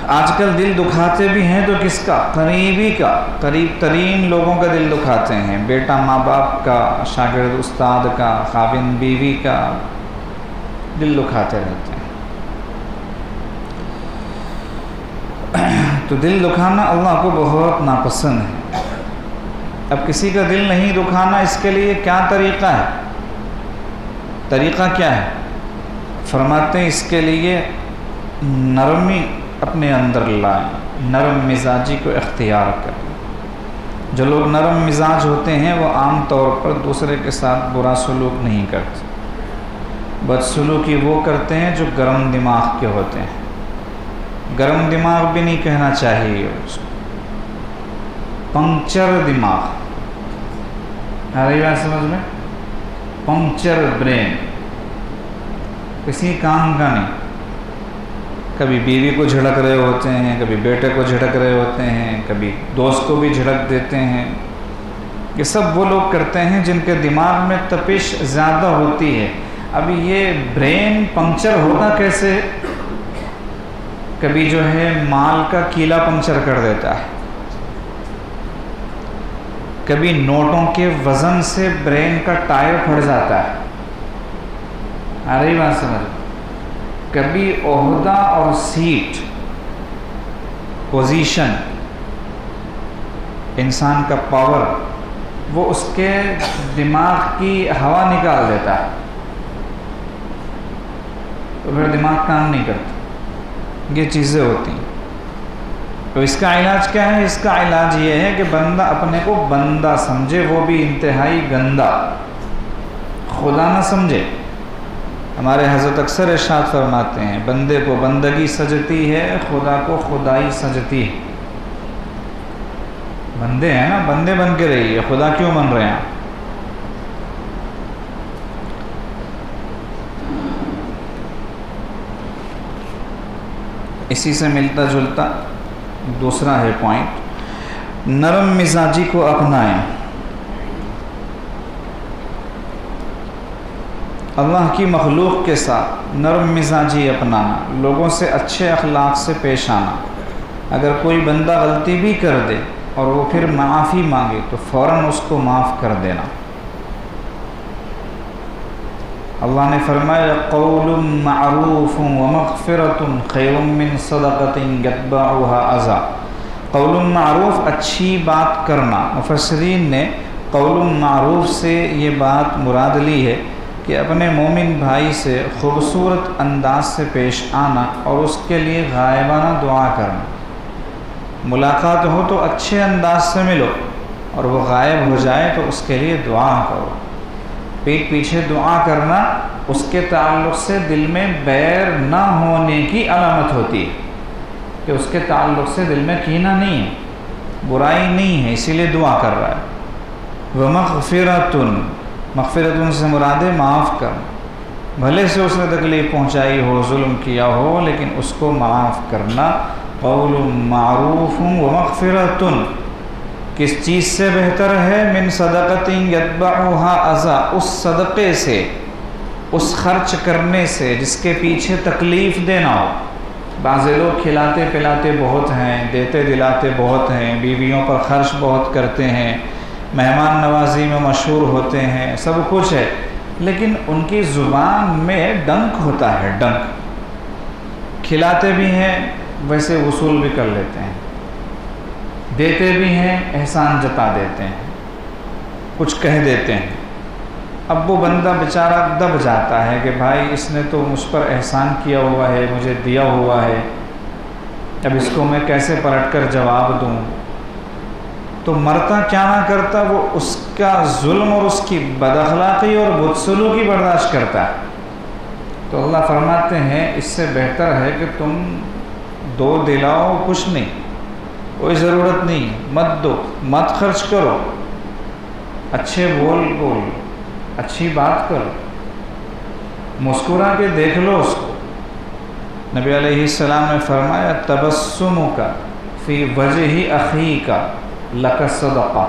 آج کل دل دکھاتے بھی ہیں تو کس کا؟ قریبی کا، قریب ترین لوگوں کا دل دکھاتے ہیں، بیٹا ماں باپ کا، شاگرد استاد کا، خاوند بیوی کا دل دکھاتے رہتے ہیں۔ تو دل دکھانا اللہ کو بہت ناپسند ہے۔ اب کسی کا دل نہیں دکھانا، اس کے لیے کیا طریقہ ہے؟ طریقہ کیا ہے؟ فرماتے ہیں اس کے لیے نرمی اپنے اندر لائیں، نرم مزاجی کو اختیار کریں۔ جو لوگ نرم مزاج ہوتے ہیں وہ عام طور پر دوسرے کے ساتھ برا سلوک نہیں کرتے، بدسلوکی وہ کرتے ہیں جو گرم دماغ کے ہوتے ہیں۔ گرم دماغ بھی نہیں کہنا چاہیے اس کو، پنکچر دماغ، آ رہی بات سمجھ میں؟ پنکچر برین، کسی کام کا نہیں۔ کبھی بیوی کو جھڑک رہے ہوتے ہیں، کبھی بیٹے کو جھڑک رہے ہوتے ہیں، کبھی دوست کو بھی جھڑک دیتے ہیں۔ یہ سب وہ لوگ کرتے ہیں جن کے دماغ میں تپش زیادہ ہوتی ہے۔ اب یہ برین پنکچر ہوتا کیسے؟ کبھی جو ہے مال کا کیلا پنکچر کر دیتا ہے، کبھی نوٹوں کے وزن سے برین کا ٹائر پھٹ جاتا ہے، آ رہی بات سمجھ؟ کبھی عہدہ اور سیٹ، پوزیشن، انسان کا پاور، وہ اس کے دماغ کی ہوا نکال دیتا ہے، تو پھر دماغ کام نہیں کرتا۔ یہ چیزیں ہوتی ہیں۔ تو اس کا علاج کیا ہے؟ اس کا علاج یہ ہے کہ بندہ اپنے کو بندہ سمجھے، وہ بھی انتہائی گندا، خدا نہ سمجھے۔ ہمارے حضرت اکثر ارشاد فرماتے ہیں بندے کو بندگی سجتی ہے، خدا کو خدائی سجتی ہے۔ بندے ہیں نا، بندے بن کے رہیے، خدا کیوں بن رہے ہیں؟ اسی سے ملتا جلتا دوسرا ہے پوائنٹ، نرم مزاجی کو اپنائیں۔ اللہ کی مخلوق کے ساتھ نرم مزاجی اپنانا، لوگوں سے اچھے اخلاق سے پیش آنا۔ اگر کوئی بندہ غلطی بھی کر دے اور وہ پھر معافی مانگے تو فوراً اس کو معاف کر دینا۔ اللہ نے فرمایا قول معروف ومغفرۃ خیر من صدقۃ یتبعها اذی۔ قول معروف، اچھی بات کرنا۔ مفسرین نے قول معروف سے یہ بات مراد لی ہے کہ اپنے مومن بھائی سے خوبصورت انداز سے پیش آنا اور اس کے لیے غائبانہ دعا کرنا۔ ملاقات ہو تو اچھے انداز سے ملو، اور وہ غائب ہو جائے تو اس کے لیے دعا کرو۔ پیٹ پیچھے دعا کرنا اس کے تعلق سے دل میں بیر نہ ہونے کی علامت ہوتی ہے، کہ اس کے تعلق سے دل میں کینہ نہیں ہے، برائی نہیں ہے، اسی لیے دعا کر رہا ہے۔ وَمَغْفِرَةٌ، مغفرتن سے مراد ہے معاف کرنا، بھلے سے اس نے تکلیف پہنچائی ہو، ظلم کیا ہو، لیکن اس کو معاف کرنا۔ قول معروف ومغفرۃ، کس چیز سے بہتر ہے؟ من صدقۃ یتبعها اذی، اس صدقے سے، اس خرچ کرنے سے جس کے پیچھے تکلیف دینا ہو۔ بعض لوگ کھلاتے پلاتے بہت ہیں، دیتے دلاتے بہت ہیں، بیویوں پر خرچ بہت کرتے ہیں، مہمان نوازی میں مشہور ہوتے ہیں، سب کچھ ہے، لیکن ان کی زبان میں ڈنک ہوتا ہے، ڈنک۔ کھلاتے بھی ہیں ویسے وصول بھی کر لیتے ہیں، دیتے بھی ہیں احسان جتا دیتے ہیں، کچھ کہہ دیتے ہیں۔ اب وہ بندہ بیچارہ دب جاتا ہے کہ بھائی اس نے تو مجھ پر احسان کیا ہوا ہے، مجھے دیا ہوا ہے، اب اس کو میں کیسے پلٹ کر جواب دوں؟ تو مرتا کیا نہ کرتا، وہ اس کا ظلم اور اس کی بد اخلاقی اور بدسلوکی برداشت کرتا ہے، تو اللہ فرماتے ہیں اس سے بہتر ہے کہ تم دو دلاؤ، کچھ نہیں، کوئی ضرورت نہیں، مت دو، مت خرچ کرو، اچھے بول اچھی بات کرو، مسکرا کے دیکھ لو اس کو۔ نبی علیہ السلام نے فرمایا تبسمک فی وجہ اخیک لک صدقہ،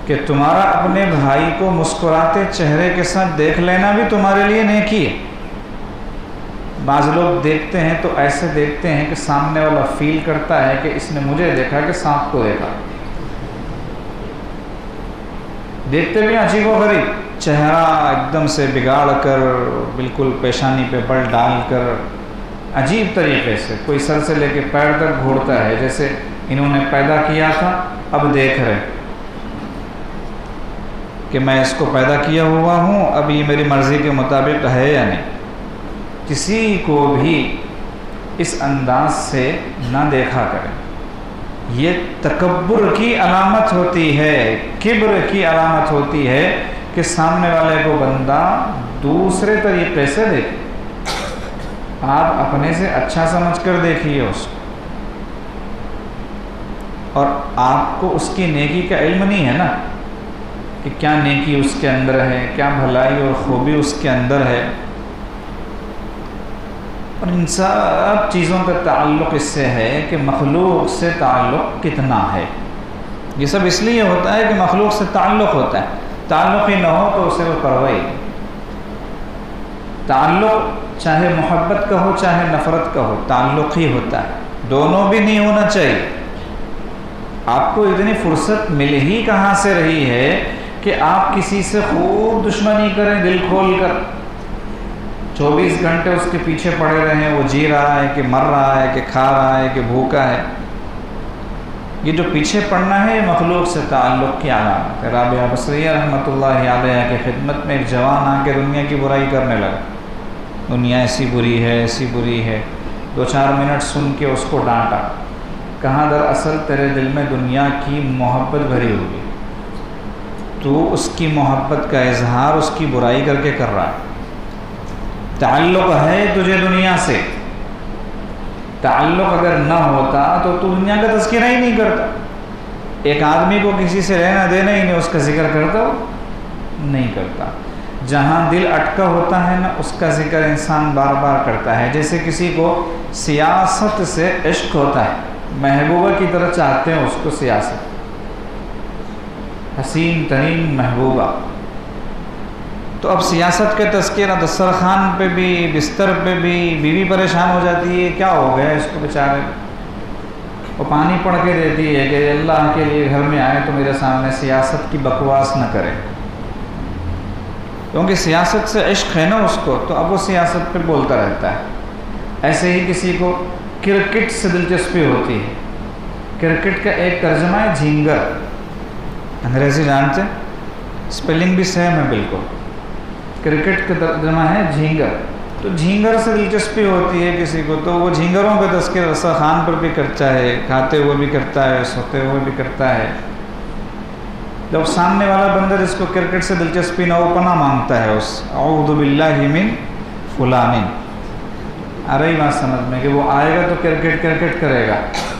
کہ تمہارا اپنے بھائی کو مسکراتے چہرے کے ساتھ دیکھ لینا بھی تمہارے لیے نیکی ہے۔ بعض لوگ دیکھتے ہیں تو ایسے دیکھتے ہیں کہ سامنے والا فیل کرتا ہے کہ اس نے مجھے دیکھا کہ سانپ کو دیکھا، دیکھتے بھی عجیب و غریب، چہرہ ایک دم سے بگاڑ کر، بالکل پیشانی پہ بل ڈال کر، عجیب طریقے سے، کوئی سر سے لے کے پیر تک گھوڑتا ہے، جیسے انہوں نے پیدا کیا تھا اب دیکھ رہے کہ میں اس کو پیدا کیا ہوا ہوں، اب یہ میری مرضی کے مطابق ہے یا نہیں۔ کسی کو بھی اس انداز سے نہ دیکھا کرے، یہ تکبر کی علامت ہوتی ہے، کبر کی علامت ہوتی ہے کہ سامنے والے کو بندہ دوسرے طریقے سے دیکھے۔ آپ اپنے سے اچھا سمجھ کر دیکھیے اس کو، اور آپ کو اس کی نیکی کا علم نہیں ہے نا کہ کیا نیکی اس کے اندر ہے، کیا بھلائی اور خوبی اس کے اندر ہے، اور ان سب چیزوں کا تعلق اس سے ہے کہ مخلوق سے تعلق کتنا ہے۔ یہ سب اس لیے ہوتا ہے کہ مخلوق سے تعلق ہوتا ہے، تعلق ہی نہ ہو تو اسے وہ پرواہ ہی نہیں۔ تعلق چاہے محبت کا ہو چاہے نفرت کا ہو، تعلق ہی ہوتا ہے، دونوں بھی نہیں ہونا چاہیے۔ آپ کو اتنی فرصت مل ہی کہاں سے رہی ہے کہ آپ کسی سے خوب دشمنی کریں دل کھول کر، 24 گھنٹے اس کے پیچھے پڑے رہیں، وہ جی رہا ہے کہ مر رہا ہے کہ کھا رہا ہے کہ بھوکا ہے۔ یہ جو پیچھے پڑنا ہے یہ مخلوق سے تعلق کی علامت ہے۔ رابعہ بصریہ رحمۃ اللہ علیہ کی خدمت میں ایک جوان آ کے دنیا کی برائی کرنے لگا، دنیا ایسی بری ہے ایسی بری ہے، 2-4 منٹ سن کے اس کو ڈانٹا، کہاں دراصل تیرے دل میں دنیا کی محبت بھری ہوگی، تو اس کی محبت کا اظہار اس کی برائی کر کے کر رہا ہے۔ تعلق ہے تجھے دنیا سے، تعلق اگر نہ ہوتا تو دنیا کا تذکرہ ہی نہیں کرتا۔ ایک آدمی کو کسی سے لینا دینا ہی نہیں، اس کا ذکر کرتا ہو نہیں کرتا۔ جہاں دل اٹکا ہوتا ہے نا اس کا ذکر انسان بار بار کرتا ہے۔ جیسے کسی کو سیاست سے عشق ہوتا ہے، محبوبہ کی طرح چاہتے ہیں اس کو، سیاست حسین ترین محبوبہ، تو اب سیاست کا تذکرہ دسترخوان پہ بھی بستر پہ بھی، بیوی پریشان ہو جاتی ہے کیا ہو گیا اس کو بیچارے، وہ پانی پڑھ کے دیتی ہے کہ اللہ کے لیے گھر میں آئے تو میرے سامنے سیاست کی بکواس نہ کرے، کیونکہ سیاست سے عشق ہے نا اس کو، تو اب وہ سیاست پہ بولتا رہتا ہے۔ ایسے ہی کسی کو کرکٹ سے دلچسپی ہوتی ہے، کرکٹ کا ایک ترجمہ ہے جھینگر، انگریزی جانتے ہیں، اسپیلنگ بھی سیم ہے بالکل، کرکٹ کا ترجمہ ہے جھینگر، تو جھینگر سے دلچسپی ہوتی ہے کسی کو، تو وہ جھینگروں کا تذکرہ دسترخوان پر بھی کرتا ہے، کھاتے ہوئے بھی کرتا ہے، سوتے ہوئے بھی کرتا ہے۔ جب سامنے والا بندہ جس کو کرکٹ سے دلچسپی نہ ہو پناہ مانگتا ہے، اس اعوذ باللہ من فلان، آ رہی بات سمجھ میں کہ وہ آئے گا تو کرکٹ کرے گا،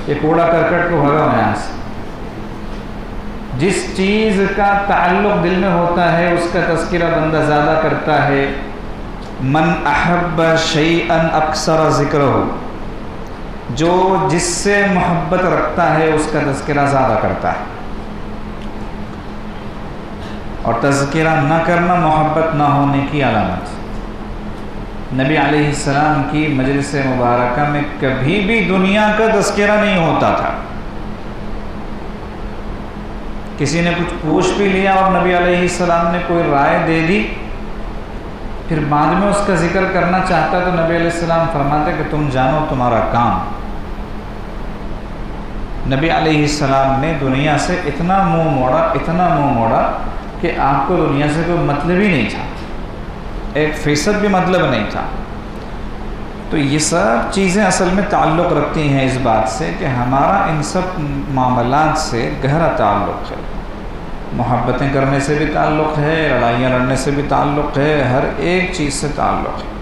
یہ کوڑا کرکٹ کو بھگا یہاں سے۔ جس چیز کا تعلق دل میں ہوتا ہے اس کا تذکرہ بندہ زیادہ کرتا ہے۔ من احب شیئا اکثر ذکرہ، جو جس سے محبت رکھتا ہے اس کا تذکرہ زیادہ کرتا ہے، اور تذکرہ نہ کرنا محبت نہ ہونے کی علامت۔ نبی علیہ السلام کی مجلس مبارکہ میں کبھی بھی دنیا کا تذکرہ نہیں ہوتا تھا۔ کسی نے کچھ پوچھ بھی لیا اور نبی علیہ السلام نے کوئی رائے دے دی، پھر بعد میں اس کا ذکر کرنا چاہتا تو نبی علیہ السلام فرماتے کہ تم جانو تمہارا کام۔ نبی علیہ السلام نے دنیا سے اتنا منہ موڑا کہ آپ کو دنیا سے کوئی مطلب ہی نہیں تھا، 1% بھی مطلب نہیں تھا۔ تو یہ سب چیزیں اصل میں تعلق رکھتی ہیں اس بات سے کہ ہمارا ان سب معاملات سے گہرا تعلق ہے۔ محبتیں کرنے سے بھی تعلق ہے، لڑائیاں لڑنے سے بھی تعلق ہے، ہر ایک چیز سے تعلق ہے۔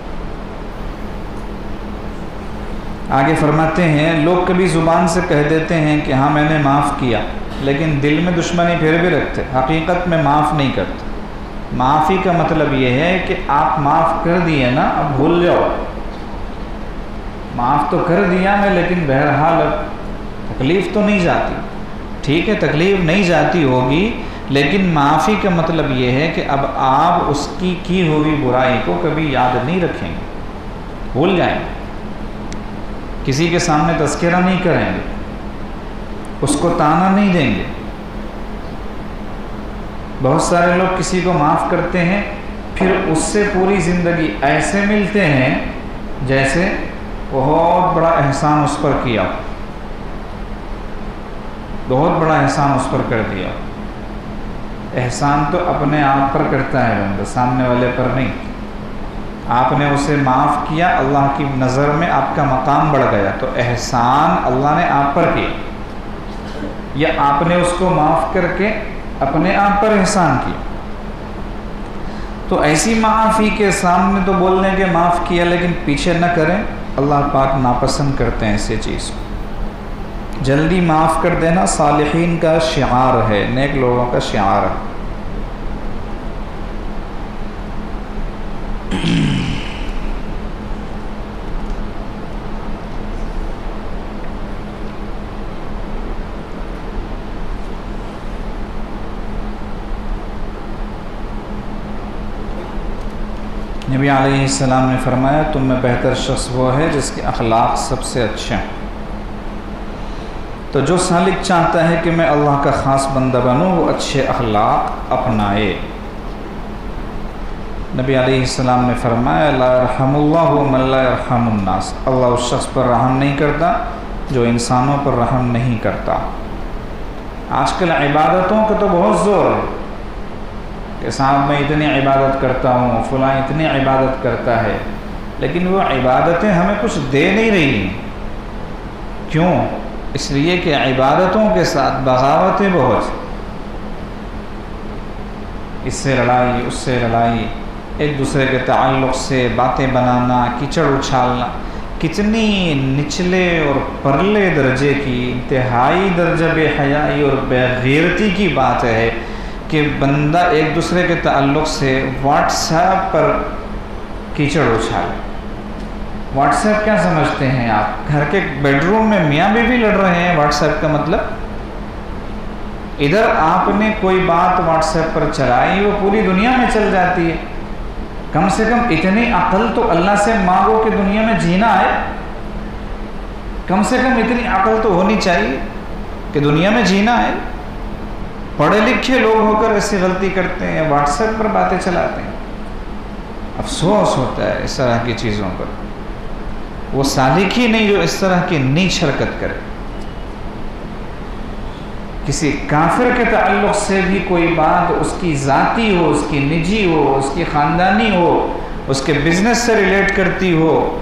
آگے فرماتے ہیں لوگ کبھی زبان سے کہہ دیتے ہیں کہ ہاں میں نے معاف کیا، لیکن دل میں دشمنی پھر بھی رکھتے، حقیقت میں معاف نہیں کرتے۔ معافی کا مطلب یہ ہے کہ آپ معاف کر دیے نا، اب بھول جاؤ۔ معاف تو کر دیا میں، لیکن بہرحال اب تکلیف تو نہیں جاتی، ٹھیک ہے تکلیف نہیں جاتی ہوگی، لیکن معافی کا مطلب یہ ہے کہ اب آپ اس کی ہوئی برائی کو کبھی یاد نہیں رکھیں گے، بھول جائیں گے، کسی کے سامنے تذکرہ نہیں کریں گے، اس کو تانا نہیں دیں گے۔ بہت سارے لوگ کسی کو معاف کرتے ہیں، پھر اس سے پوری زندگی ایسے ملتے ہیں جیسے بہت بڑا احسان اس پر کیا، بہت بڑا احسان اس پر کر دیا۔ احسان تو اپنے آپ پر کرتا ہے بندہ، سامنے والے پر نہیں۔ آپ نے اسے معاف کیا، اللہ کی نظر میں آپ کا مقام بڑھ گیا، تو احسان اللہ نے آپ پر کیا، یا آپ نے اس کو معاف کر کے اپنے آپ پر احسان کیا۔ تو ایسی معافی کے سامنے تو بولنے کے معاف کیا، لیکن پیچھے نہ کریں، اللہ پاک ناپسند کرتے ہیں ایسی چیز کو۔ جلدی معاف کر دینا صالحین کا شعار ہے، نیک لوگوں کا شعار ہے۔ نبی علیہ السلام نے فرمایا تم میں بہتر شخص وہ ہے جس کے اخلاق سب سے اچھے ہیں۔ تو جو سالک چاہتا ہے کہ میں اللہ کا خاص بندہ بنوں، وہ اچھے اخلاق اپنائے۔ نبی علیہ السلام نے فرمایا لا یرحم اللہ من لا یرحم الناس، اللہ اس شخص پر رحم نہیں کرتا جو انسانوں پر رحم نہیں کرتا۔ آج کل عبادتوں کا تو بہت زور ہے کہ صاحب میں اتنی عبادت کرتا ہوں، فلاں اتنی عبادت کرتا ہے، لیکن وہ عبادتیں ہمیں کچھ دے نہیں رہی ہیں۔ کیوں؟ اس لیے کہ عبادتوں کے ساتھ بغاوتیں بہت، اس سے لڑائی اس سے لڑائی، ایک دوسرے کے تعلق سے باتیں بنانا، کیچڑ اچھالنا، کتنی نچلے اور پرلے درجے کی، انتہائی درجہ بے حیائی اور بے غیرتی کی بات ہے کہ بندہ ایک دوسرے کے تعلق سے واٹس ایپ پر کیچڑ اچھالے۔ واٹس ایپ کیا سمجھتے ہیں آپ؟ گھر کے بیڈ روم میں میاں بیوی لڑ رہے ہیں، واٹس ایپ کا مطلب ادھر آپ نے کوئی بات واٹس ایپ پر چلائی، وہ پوری دنیا میں چل جاتی ہے۔ کم سے کم اتنی عقل تو اللہ سے مانگو کہ دنیا میں جینا ہے، کم سے کم اتنی عقل تو ہونی چاہیے کہ دنیا میں جینا ہے۔ پڑھے لکھے لوگ ہو کر ایسی غلطی کرتے ہیں، واٹس ایپ پر باتیں چلاتے ہیں۔ افسوس ہوتا ہے اس طرح کی چیزوں پر۔ وہ سالک ہی نہیں جو اس طرح کی نیچ حرکت کرے۔ کسی کافر کے تعلق سے بھی کوئی بات اس کی ذاتی ہو، اس کی نجی ہو، اس کی خاندانی ہو، اس کے بزنس سے ریلیٹ کرتی ہو،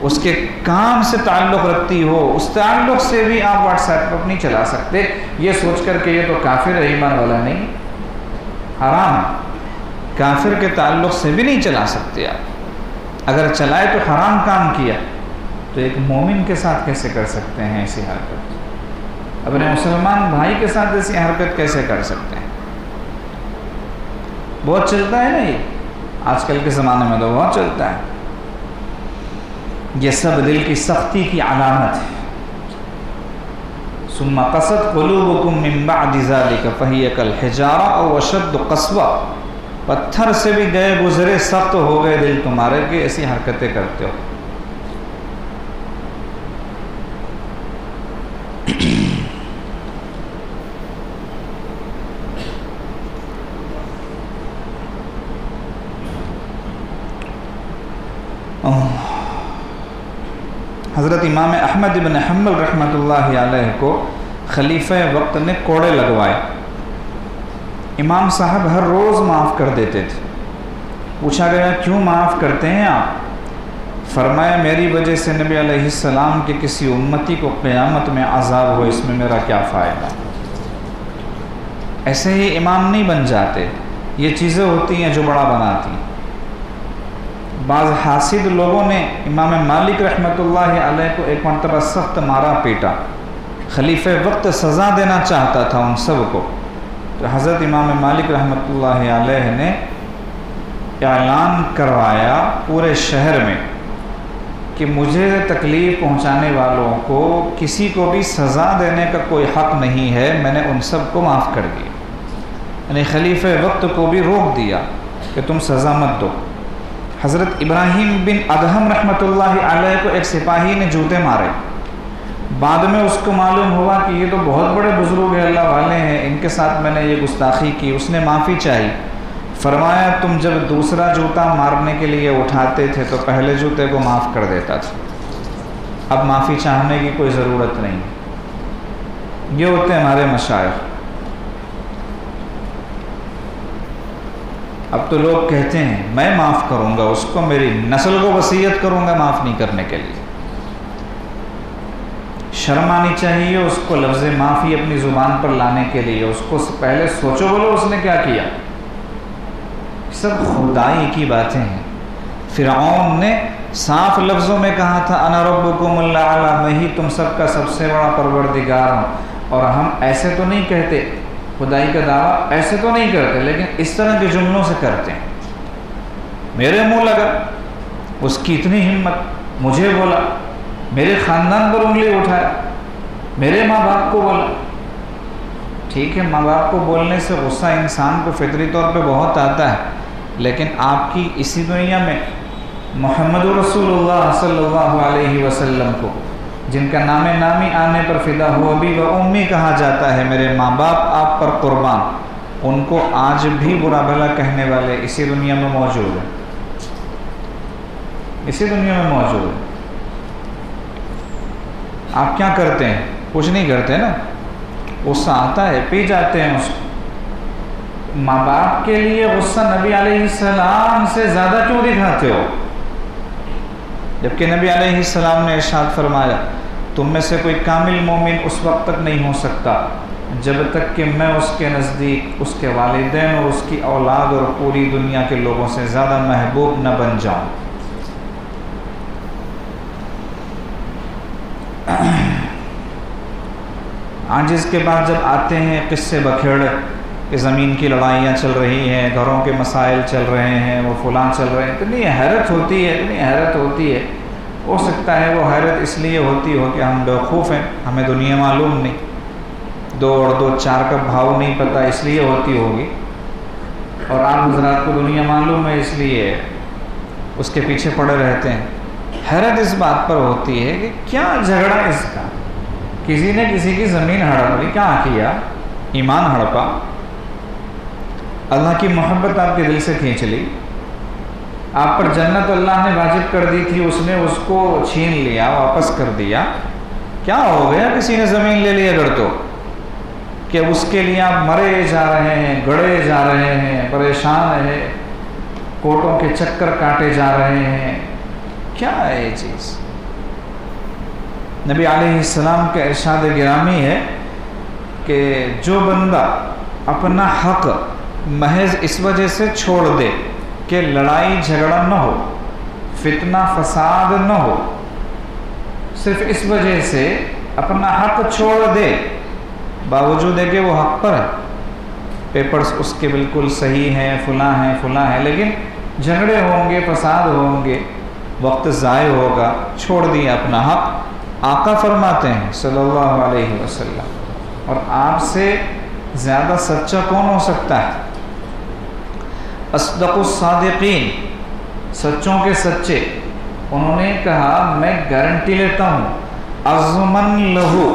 اس کے کام سے تعلق رکھتی ہو، اس تعلق سے بھی آپ واٹس ایپ پر نہیں چلا سکتے یہ سوچ کر کہ یہ تو کافر ہے، ایمان والا نہیں، حرام۔ کافر کے تعلق سے بھی نہیں چلا سکتے آپ، اگر چلائے تو حرام کام کیا، تو ایک مومن کے ساتھ کیسے کر سکتے ہیں ایسی حرکت؟ اپنے مسلمان بھائی کے ساتھ ایسی حرکت کیسے کر سکتے ہیں؟ بہت چلتا ہے نا یہ، آج کل کے زمانے میں تو بہت چلتا ہے۔ یہ سب دل کی سختی کی علامت ہے۔ ثم قست قلوبکم من بعد ذلک فہی کالحجارہ او اشد قسوہ، پتھر سے بھی گئے گزرے سخت ہو گئے دل تمہارے کہ ایسی حرکتیں کرتے ہو۔ حضرت امام احمد بن حنبل رحمۃ اللہ علیہ کو خلیفہ وقت نے کوڑے لگوائے۔ امام صاحب ہر روز معاف کر دیتے تھے۔ پوچھا گیا کیوں معاف کرتے ہیں آپ؟ فرمایا میری وجہ سے نبی علیہ السلام کے کسی امتی کو قیامت میں عذاب ہو، اس میں میرا کیا فائدہ؟ ایسے ہی امام نہیں بن جاتے، یہ چیزیں ہوتی ہیں جو بڑا بناتی ہیں۔ بعض حاسد لوگوں نے امام مالک رحمۃ اللہ علیہ کو ایک مرتبہ سخت مارا پیٹا، خلیفہ وقت سزا دینا چاہتا تھا ان سب کو، تو حضرت امام مالک رحمۃ اللہ علیہ نے اعلان کروایا پورے شہر میں کہ مجھے تکلیف پہنچانے والوں کو کسی کو بھی سزا دینے کا کوئی حق نہیں ہے، میں نے ان سب کو معاف کر دیا۔ یعنی خلیفہ وقت کو بھی روک دیا کہ تم سزا مت دو۔ حضرت ابراہیم بن ادہم رحمۃ اللہ علیہ کو ایک سپاہی نے جوتے مارے، بعد میں اس کو معلوم ہوا کہ یہ تو بہت بڑے بزرگ ہیں، اللہ والے ہیں، ان کے ساتھ میں نے یہ گستاخی کی۔ اس نے معافی چاہی، فرمایا تم جب دوسرا جوتا مارنے کے لیے اٹھاتے تھے تو پہلے جوتے کو معاف کر دیتا تھا، اب معافی چاہنے کی کوئی ضرورت نہیں۔ یہ ہوتے ہیں ہمارے مشائخ۔ اب تو لوگ کہتے ہیں میں معاف کروں گا اس کو، میری نسل کو وصیت کروں گا معاف نہیں کرنے کے لیے۔ شرم آنی چاہیے اس کو لفظ معافی اپنی زبان پر لانے کے لیے، اس کو پہلے سوچو بولو اس نے کیا کیا۔ سب خدائی کی باتیں ہیں۔ فرعون نے صاف لفظوں میں کہا تھا انا ربکم الاعلی، میں ہی تم سب کا سب سے بڑا پروردگار ہوں، اور ہم ایسے تو نہیں کہتے، خدائی کا دعویٰ ایسے تو نہیں کرتے، لیکن اس طرح کے جملوں سے کرتے ہیں۔ میرے منہ لگا، اس کی اتنی ہمت، مجھے بولا، میرے خاندان پر انگلی اٹھایا، میرے ماں باپ کو بولا۔ ٹھیک ہے، ماں باپ کو بولنے سے غصہ انسان کو فطری طور پہ بہت آتا ہے، لیکن آپ کی اسی دنیا میں محمد رسول اللہ صلی اللہ علیہ وسلم کو، جن کا نام نامی آنے پر فدا ہو ابی و امی کہا جاتا ہے، میرے ماں باپ آپ پر قربان، ان کو آج بھی برا بھلا کہنے والے اسی دنیا میں موجود ہیں، اسی دنیا میں موجود ہیں۔ آپ کیا کرتے ہیں؟ کچھ نہیں کرتے نا، غصہ آتا ہے پی جاتے ہیں اس کو۔ ماں باپ کے لیے غصہ نبی علیہ السلام سے زیادہ کیوں دکھاتے ہو؟ جبکہ نبی علیہ السلام نے ارشاد فرمایا تم میں سے کوئی کامل مومن اس وقت تک نہیں ہو سکتا جب تک کہ میں اس کے نزدیک اس کے والدین اور اس کی اولاد اور پوری دنیا کے لوگوں سے زیادہ محبوب نہ بن جاؤں۔ آج اس کے بعد جب آتے ہیں قصے بکھیڑ کہ زمین کی لڑائیاں چل رہی ہیں، گھروں کے مسائل چل رہے ہیں، وہ فلاں چل رہے ہیں، اتنی حیرت ہوتی ہے، اتنی حیرت ہوتی ہے۔ ہو سکتا ہے وہ حیرت اس لیے ہوتی ہو کہ ہم بیوقوف ہیں، ہمیں دنیا معلوم نہیں، 2 اور 2 4 کا بھاؤ نہیں پتہ، اس لیے ہوتی ہوگی، اور آپ حضرات کو دنیا معلوم ہے اس لیے اس کے پیچھے پڑے رہتے ہیں۔ حیرت اس بات پر ہوتی ہے کہ کیا جھگڑا اس کا، کسی نے کسی کی زمین ہڑپ لی، کیا کیا؟ ایمان ہڑپا، اللہ کی محبت آپ کے دل سے کھینچ لی، آپ پر جنت اللہ نے واجب کر دی تھی، اس نے اس کو چھین لیا، واپس کر دیا، کیا ہو گیا کسی نے زمین لے لی اگر تو کہ اس کے لیے آپ مرے جا رہے ہیں، گڑے جا رہے ہیں، پریشان ہیں، کوٹوں کے چکر کاٹے جا رہے ہیں، کیا ہے یہ چیز؟ نبی علیہ السلام کا ارشاد گرامی ہے کہ جو بندہ اپنا حق محض اس وجہ سے چھوڑ دے کہ لڑائی جھگڑا نہ ہو، فتنہ فساد نہ ہو، صرف اس وجہ سے اپنا حق چھوڑ دے، باوجود ہے کہ وہ حق پر ہے، پیپرز اس کے بالکل صحیح ہیں، فلاں ہیں فلاں ہیں، لیکن جھگڑے ہوں گے، فساد ہوں گے، وقت ضائع ہوگا، چھوڑ دیا اپنا حق۔ آقا فرماتے ہیں صلی اللہ علیہ وسلم، اور آپ سے زیادہ سچا کون ہو سکتا ہے؟ اصدق الصادقین، سچوں کے سچے، انہوں نے کہا میں گارنٹی لیتا ہوں، اضمن لہو،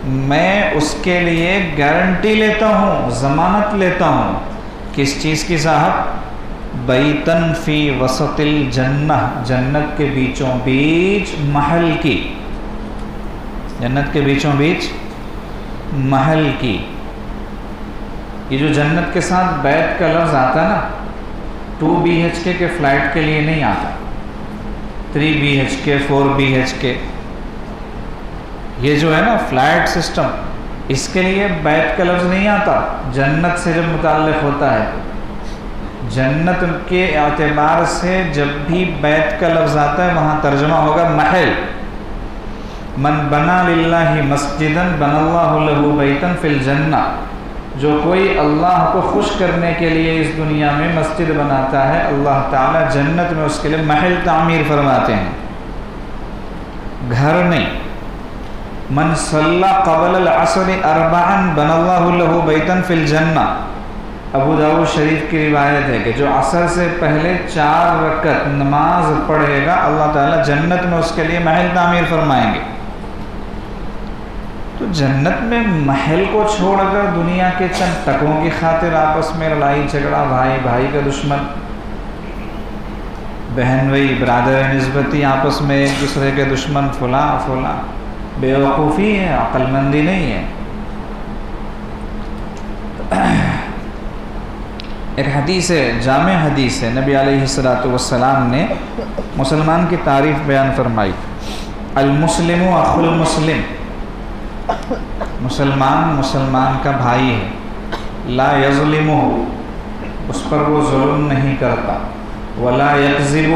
میں اس کے لیے گارنٹی لیتا ہوں، ضمانت لیتا ہوں، کس چیز کی صاحب؟ بیتن فی وسط الجنہ، جنت کے بیچوں بیچ محل کی، جنت کے بیچوں بیچ محل کی۔ یہ جو جنت کے ساتھ بیت کا لفظ آتا ہے نا، 2 BHK کے فلائٹ کے لیے نہیں آتا، 3 BHK 4 BHK، یہ جو ہے نا فلائٹ سسٹم، اس کے لیے بیت کا لفظ نہیں آتا، جنت سے جب متعلق ہوتا ہے جنت کے اعتبار سے جب بھی بیت کا لفظ آتا ہے وہاں ترجمہ ہوگا محل۔ من بنا للہ مسجداً بنا اللہ لہ بیتاً فی الجنہ، جو کوئی اللہ کو خوش کرنے کے لیے اس دنیا میں مسجد بناتا ہے، اللہ تعالیٰ جنت میں اس کے لیے محل تعمیر فرماتے ہیں، گھر نہیں۔ من صلی قبل العصر اربعا بنا اللہ لہ بیتاً فی الجنہ، ابو داؤد شریف کی روایت ہے کہ جو عصر سے پہلے 4 رکعت نماز پڑھے گا اللہ تعالیٰ جنت میں اس کے لیے محل تعمیر فرمائیں گے۔ تو جنت میں محل کو چھوڑ کر دنیا کے چند ٹکوں کی خاطر آپس میں لڑائی جھگڑا، بھائی بھائی کا دشمن، بہن بھائی برادر نسبتی آپس میں ایک دوسرے کے دشمن، فلاں فلاں، بے وقوفی ہے، عقل مندی نہیں ہے۔ ایک حدیث ہے، جامع حدیث ہے، نبی علیہ السلام نے مسلمان کی تعریف بیان فرمائی، المسلم اخو المسلم، مسلمان کا بھائی ہے، لا یظلمہ، اس پر وہ ظلم نہیں کرتا، ولا یکذب،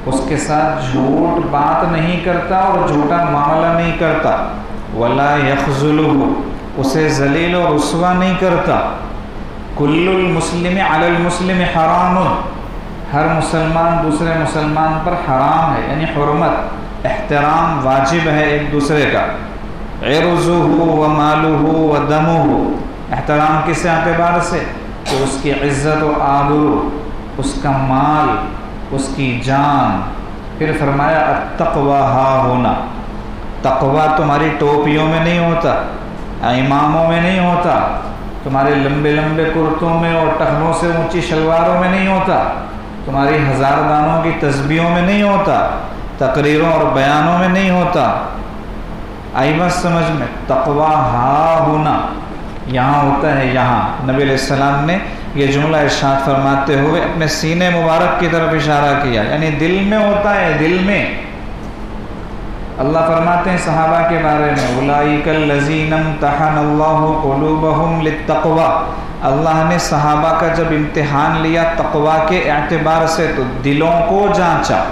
اس کے ساتھ جھوٹ بات نہیں کرتا اور جھوٹا معاملہ نہیں کرتا، ولا یخذلہ، اسے ذلیل و رسوا نہیں کرتا۔ کل المسلم علی المسلم حرام، ہر مسلمان دوسرے مسلمان پر حرام ہے، یعنی حرمت، احترام واجب ہے ایک دوسرے کا۔ عرضہ و مالہ و دمہ، احترام کس اعتبار سے کہ اس کی عزت و آبرو، اس کا مال، اس کی جان۔ پھر فرمایا التقوی ہا ہونا، تقوی تمہاری ٹوپیوں میں نہیں ہوتا، اماموں میں نہیں ہوتا، تمہارے لمبے لمبے کرتوں میں اور ٹخنوں سے اونچی شلواروں میں نہیں ہوتا، تمہاری ہزار دانوں کی تسبیحوں میں نہیں ہوتا، تقریروں اور بیانوں میں نہیں ہوتا۔ آئی بات سمجھ میں؟ تقوی ہا ہونا یہاں ہوتا ہے، یہاں نبی علیہ السلام نے یہ جملہ ارشاد فرماتے ہوئے اپنے سینے مبارک کی طرف اشارہ کیا، یعنی دل میں ہوتا ہے، دل میں۔ اللہ فرماتے ہیں صحابہ کے بارے میں، اولئک الذین امتحن اللہ قلوبہم للتقوی، اللہ نے صحابہ کا جب امتحان لیا تقوی کے اعتبار سے تو دلوں کو جانچا،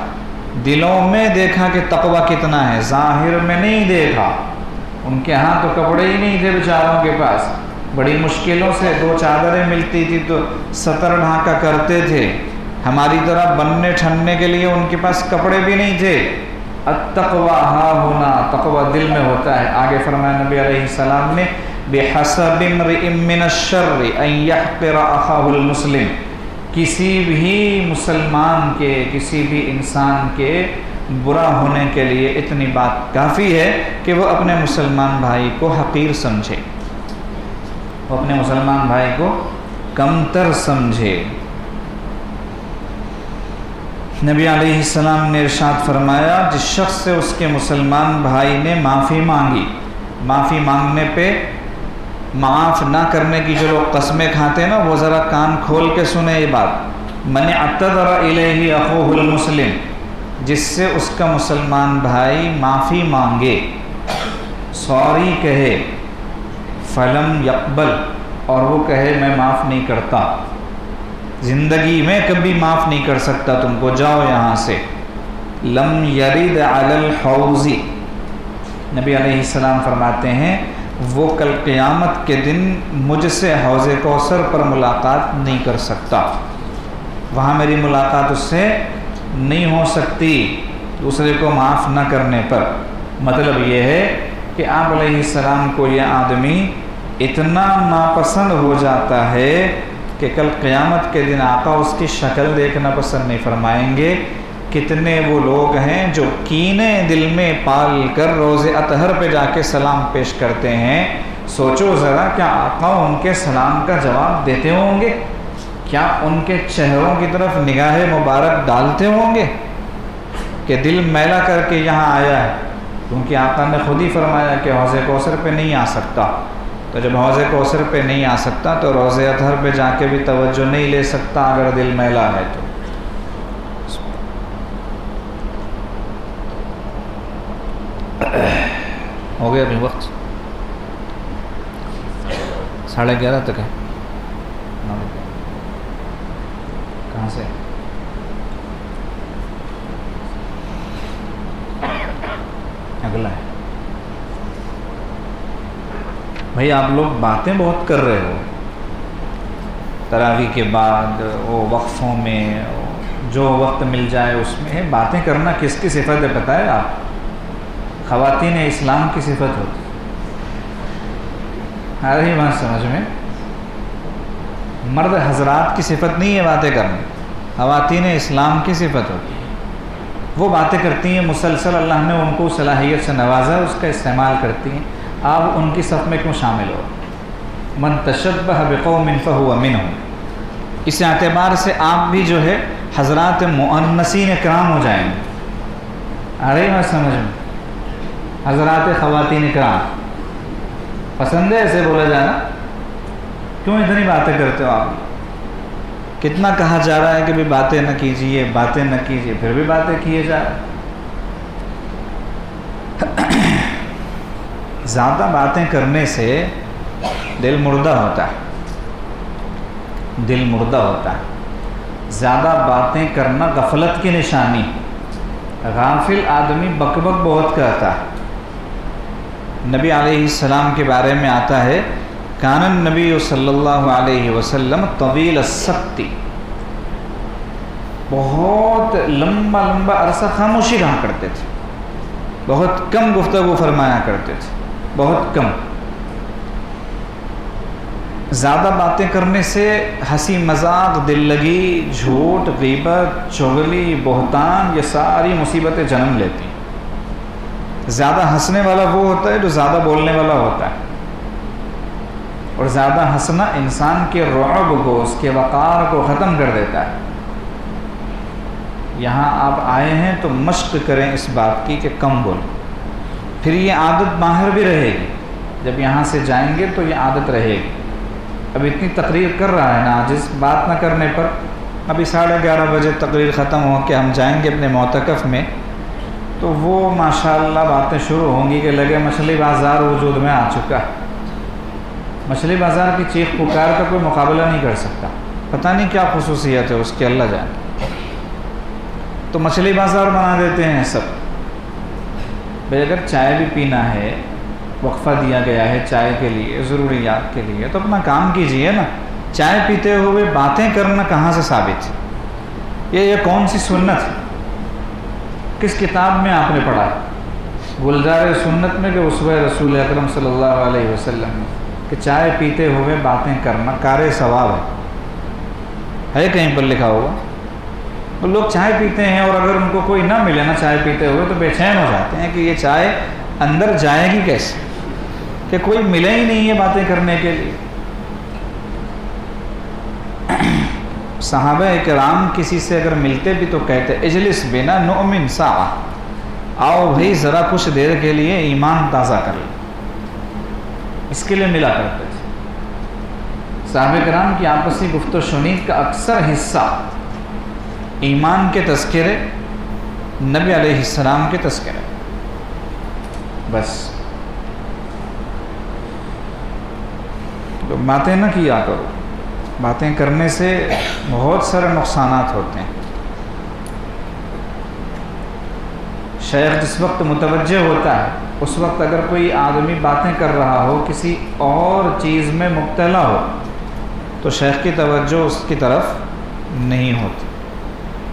دلوں میں دیکھا کہ تقوی کتنا ہے، ظاہر میں نہیں دیکھا۔ ان کے ہاں تو کپڑے ہی نہیں تھے بیچاروں کے پاس، بڑی مشکلوں سے 2 چادریں ملتی تھی تو ستر ڈھانکا کرتے تھے، ہماری طرح بننے ٹھننے کے لیے ان کے پاس کپڑے بھی نہیں تھے۔ التقوی ہا ہونا، تقوی دل میں ہوتا ہے۔ آگے فرمایا نبی علیہ السلام نے بحسب امرئ من الشر ان يحقر اخاه المسلم، کسی بھی مسلمان کے، کسی بھی انسان کے برا ہونے کے لیے اتنی بات کافی ہے کہ وہ اپنے مسلمان بھائی کو حقیر سمجھے، وہ اپنے مسلمان بھائی کو کمتر سمجھے۔ نبی علیہ السلام نے ارشاد فرمایا جس شخص سے اس کے مسلمان بھائی نے معافی مانگی، معافی مانگنے پہ معاف نہ کرنے کی جو لوگ قسمیں کھاتے ہیں نا، وہ ذرا کان کھول کے سنیں یہ بات، من اعتذر الیہ اخوہ المسلم، جس سے اس کا مسلمان بھائی معافی مانگے، سوری کہے، فلم یقبل، اور وہ کہے میں معاف نہیں کرتا، زندگی میں کبھی معاف نہیں کر سکتا تم کو، جاؤ یہاں سے، لم یرد علی الحوض، نبی علیہ السلام فرماتے ہیں وہ کل قیامت کے دن مجھ سے حوض کوثر پر ملاقات نہیں کر سکتا، وہاں میری ملاقات اس سے نہیں ہو سکتی دوسرے کو معاف نہ کرنے پر۔ مطلب یہ ہے کہ آپ علیہ السلام کو یہ آدمی اتنا ناپسند ہو جاتا ہے کہ کل قیامت کے دن آقا اس کی شکل دیکھنا پسند نہیں فرمائیں گے۔ کتنے وہ لوگ ہیں جو کینے دل میں پال کر روز اطہر پہ جا کے سلام پیش کرتے ہیں، سوچو ذرا کیا آقا ان کے سلام کا جواب دیتے ہوں گے؟ کیا ان کے چہروں کی طرف نگاہ مبارک ڈالتے ہوں گے کہ دل میلا کر کے یہاں آیا ہے؟ کیونکہ آقا نے خود ہی فرمایا کہ حوض کوثر پہ نہیں آ سکتا، تو جب حوض کوثر پہ نہیں آ سکتا تو روز اطہر پہ جا کے بھی توجہ نہیں لے سکتا اگر دل میلا ہے تو۔ ہو گیا ابھی وقت؟ 11:30 تک ہے. کہاں سے؟ اگلا ہے. بھائی آپ لوگ باتیں بہت کر رہے ہو تراویح کے بعد، وہ وقفوں میں، جو وقت مل جائے اس میں. باتیں کرنا کس کی صفت ہے پتہ ہے آپ؟ خواتین اسلام کی صفت ہوتی. آ رہی بات سمجھ میں؟ مرد حضرات کی صفت نہیں ہے باتیں کرنا، خواتین اسلام کی صفت ہوتی ہے. وہ باتیں کرتی ہیں مسلسل، اللہ نے ان کو صلاحیت سے نوازا، اس کا استعمال کرتی ہیں. آپ ان کی صف میں کیوں شامل ہو؟ من تشبہ بقوم فہو منہم. اس اعتبار سے آپ بھی جو ہے حضرات مؤنثین کرام ہو جائیں گے. آ رہی بات سمجھ میں؟ حضرات خواتین کرام پسند ہے ایسے بولا جانا؟ کیوں اتنی باتیں کرتے ہو آپ؟ کتنا کہا جا رہا ہے کہ بھی باتیں نہ کیجیے، باتیں نہ کیجیے، پھر بھی باتیں کیے جا رہے. زیادہ باتیں کرنے سے دل مردہ ہوتا ہے، دل مردہ ہوتا ہے. زیادہ باتیں کرنا غفلت کی نشانی. غافل آدمی بک بک بہت کرتا ہے. نبی علیہ السلام کے بارے میں آتا ہے کان النبی صلی اللہ علیہ وسلم طویل السکت، بہت لمبا عرصہ خاموشی رہا کرتے تھے، بہت کم گفتگو فرمایا کرتے تھے، بہت کم. زیادہ باتیں کرنے سے ہنسی مذاق، دل لگی، جھوٹ، غیبت، چغلی، بہتان، یہ ساری مصیبتیں جنم لیتی ہیں. زیادہ ہنسنے والا وہ ہوتا ہے جو زیادہ بولنے والا ہوتا ہے، اور زیادہ ہنسنا انسان کے رعب کو، اس کے وقار کو ختم کر دیتا ہے. یہاں آپ آئے ہیں تو مشق کریں اس بات کی کہ کم بولیں، پھر یہ عادت باہر بھی رہے گی. جب یہاں سے جائیں گے تو یہ عادت رہے گی. اب اتنی تقریر کر رہا ہے نا، جس بات نہ کرنے پر ابھی 11:30 بجے تقریر ختم ہو کے ہم جائیں گے اپنے معتکف میں، تو وہ ماشاءاللہ باتیں شروع ہوں گی کہ لگے مچھلی بازار وجود میں آ چکا. مچھلی بازار کی چیخ پکار کا کوئی مقابلہ نہیں کر سکتا. پتہ نہیں کیا خصوصیت ہے اس کی، اللہ جانے. تو مچھلی بازار بنا دیتے ہیں سب. بھائی اگر چائے بھی پینا ہے، وقفہ دیا گیا ہے چائے کے لیے، ضروریات کے لیے، تو اپنا کام کیجئے نا. چائے پیتے ہوئے باتیں کرنا کہاں سے ثابت ہے؟ یہ کون سی سنت ہے؟ کس کتاب میں آپ نے پڑھا؟ گلزار سنت میں کہ اسوہ رسول اکرم صلی اللہ علیہ وسلم میں کہ چائے پیتے ہوئے باتیں کرنا کار ثواب ہے کہیں پر لکھا ہوگا؟ وہ لوگ چائے پیتے ہیں اور اگر ان کو کوئی نہ ملے نا چائے پیتے ہوئے تو بے چین ہو جاتے ہیں کہ یہ چائے اندر جائے گی کیسے، کہ کوئی ملے ہی نہیں ہے باتیں کرنے کے لیے. صحابہ کرام کسی سے اگر ملتے بھی تو کہتے اجلس بنا نؤمن ساعہ، آؤ بھائی ذرا کچھ دیر کے لیے ایمان تازہ کر لیں. اس کے لیے ملا کرتے تھے. صحابہ کرام کی آپسی گفت و شنید کا اکثر حصہ ایمان کے تذکرے، نبی علیہ السلام کے تذکرے. بس باتیں نہ کیا کرو. باتیں کرنے سے بہت سارے نقصانات ہوتے ہیں. شیخ جس وقت متوجہ ہوتا ہے اس وقت اگر کوئی آدمی باتیں کر رہا ہو، کسی اور چیز میں مبتلا ہو، تو شیخ کی توجہ اس کی طرف نہیں ہوتی.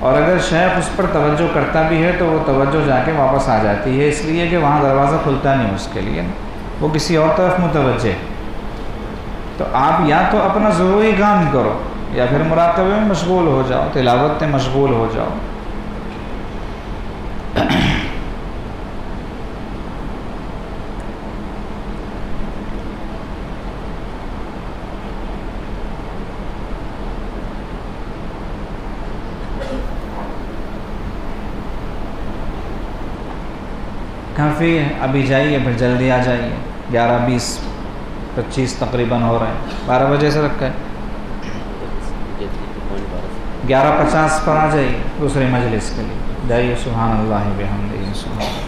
اور اگر شیخ اس پر توجہ کرتا بھی ہے تو وہ توجہ جا کے واپس آ جاتی ہے، اس لیے کہ وہاں دروازہ کھلتا نہیں اس کے لیے، وہ کسی اور طرف متوجہ ہے. تو آپ یا تو اپنا ضروری کام کرو یا پھر مراقبے میں مشغول ہو جاؤ، تلاوت میں مشغول ہو جاؤ. کافی ہے، ابھی جائیے پھر جلدی آ جائیے. 11:20-25 تقریباً ہو رہے ہیں. 12 بجے سے رکھا ہے، 11:50 پر آ جائیے دوسری مجلس کے لیے. جائیے. سبحان اللہ بحمدہ سبحان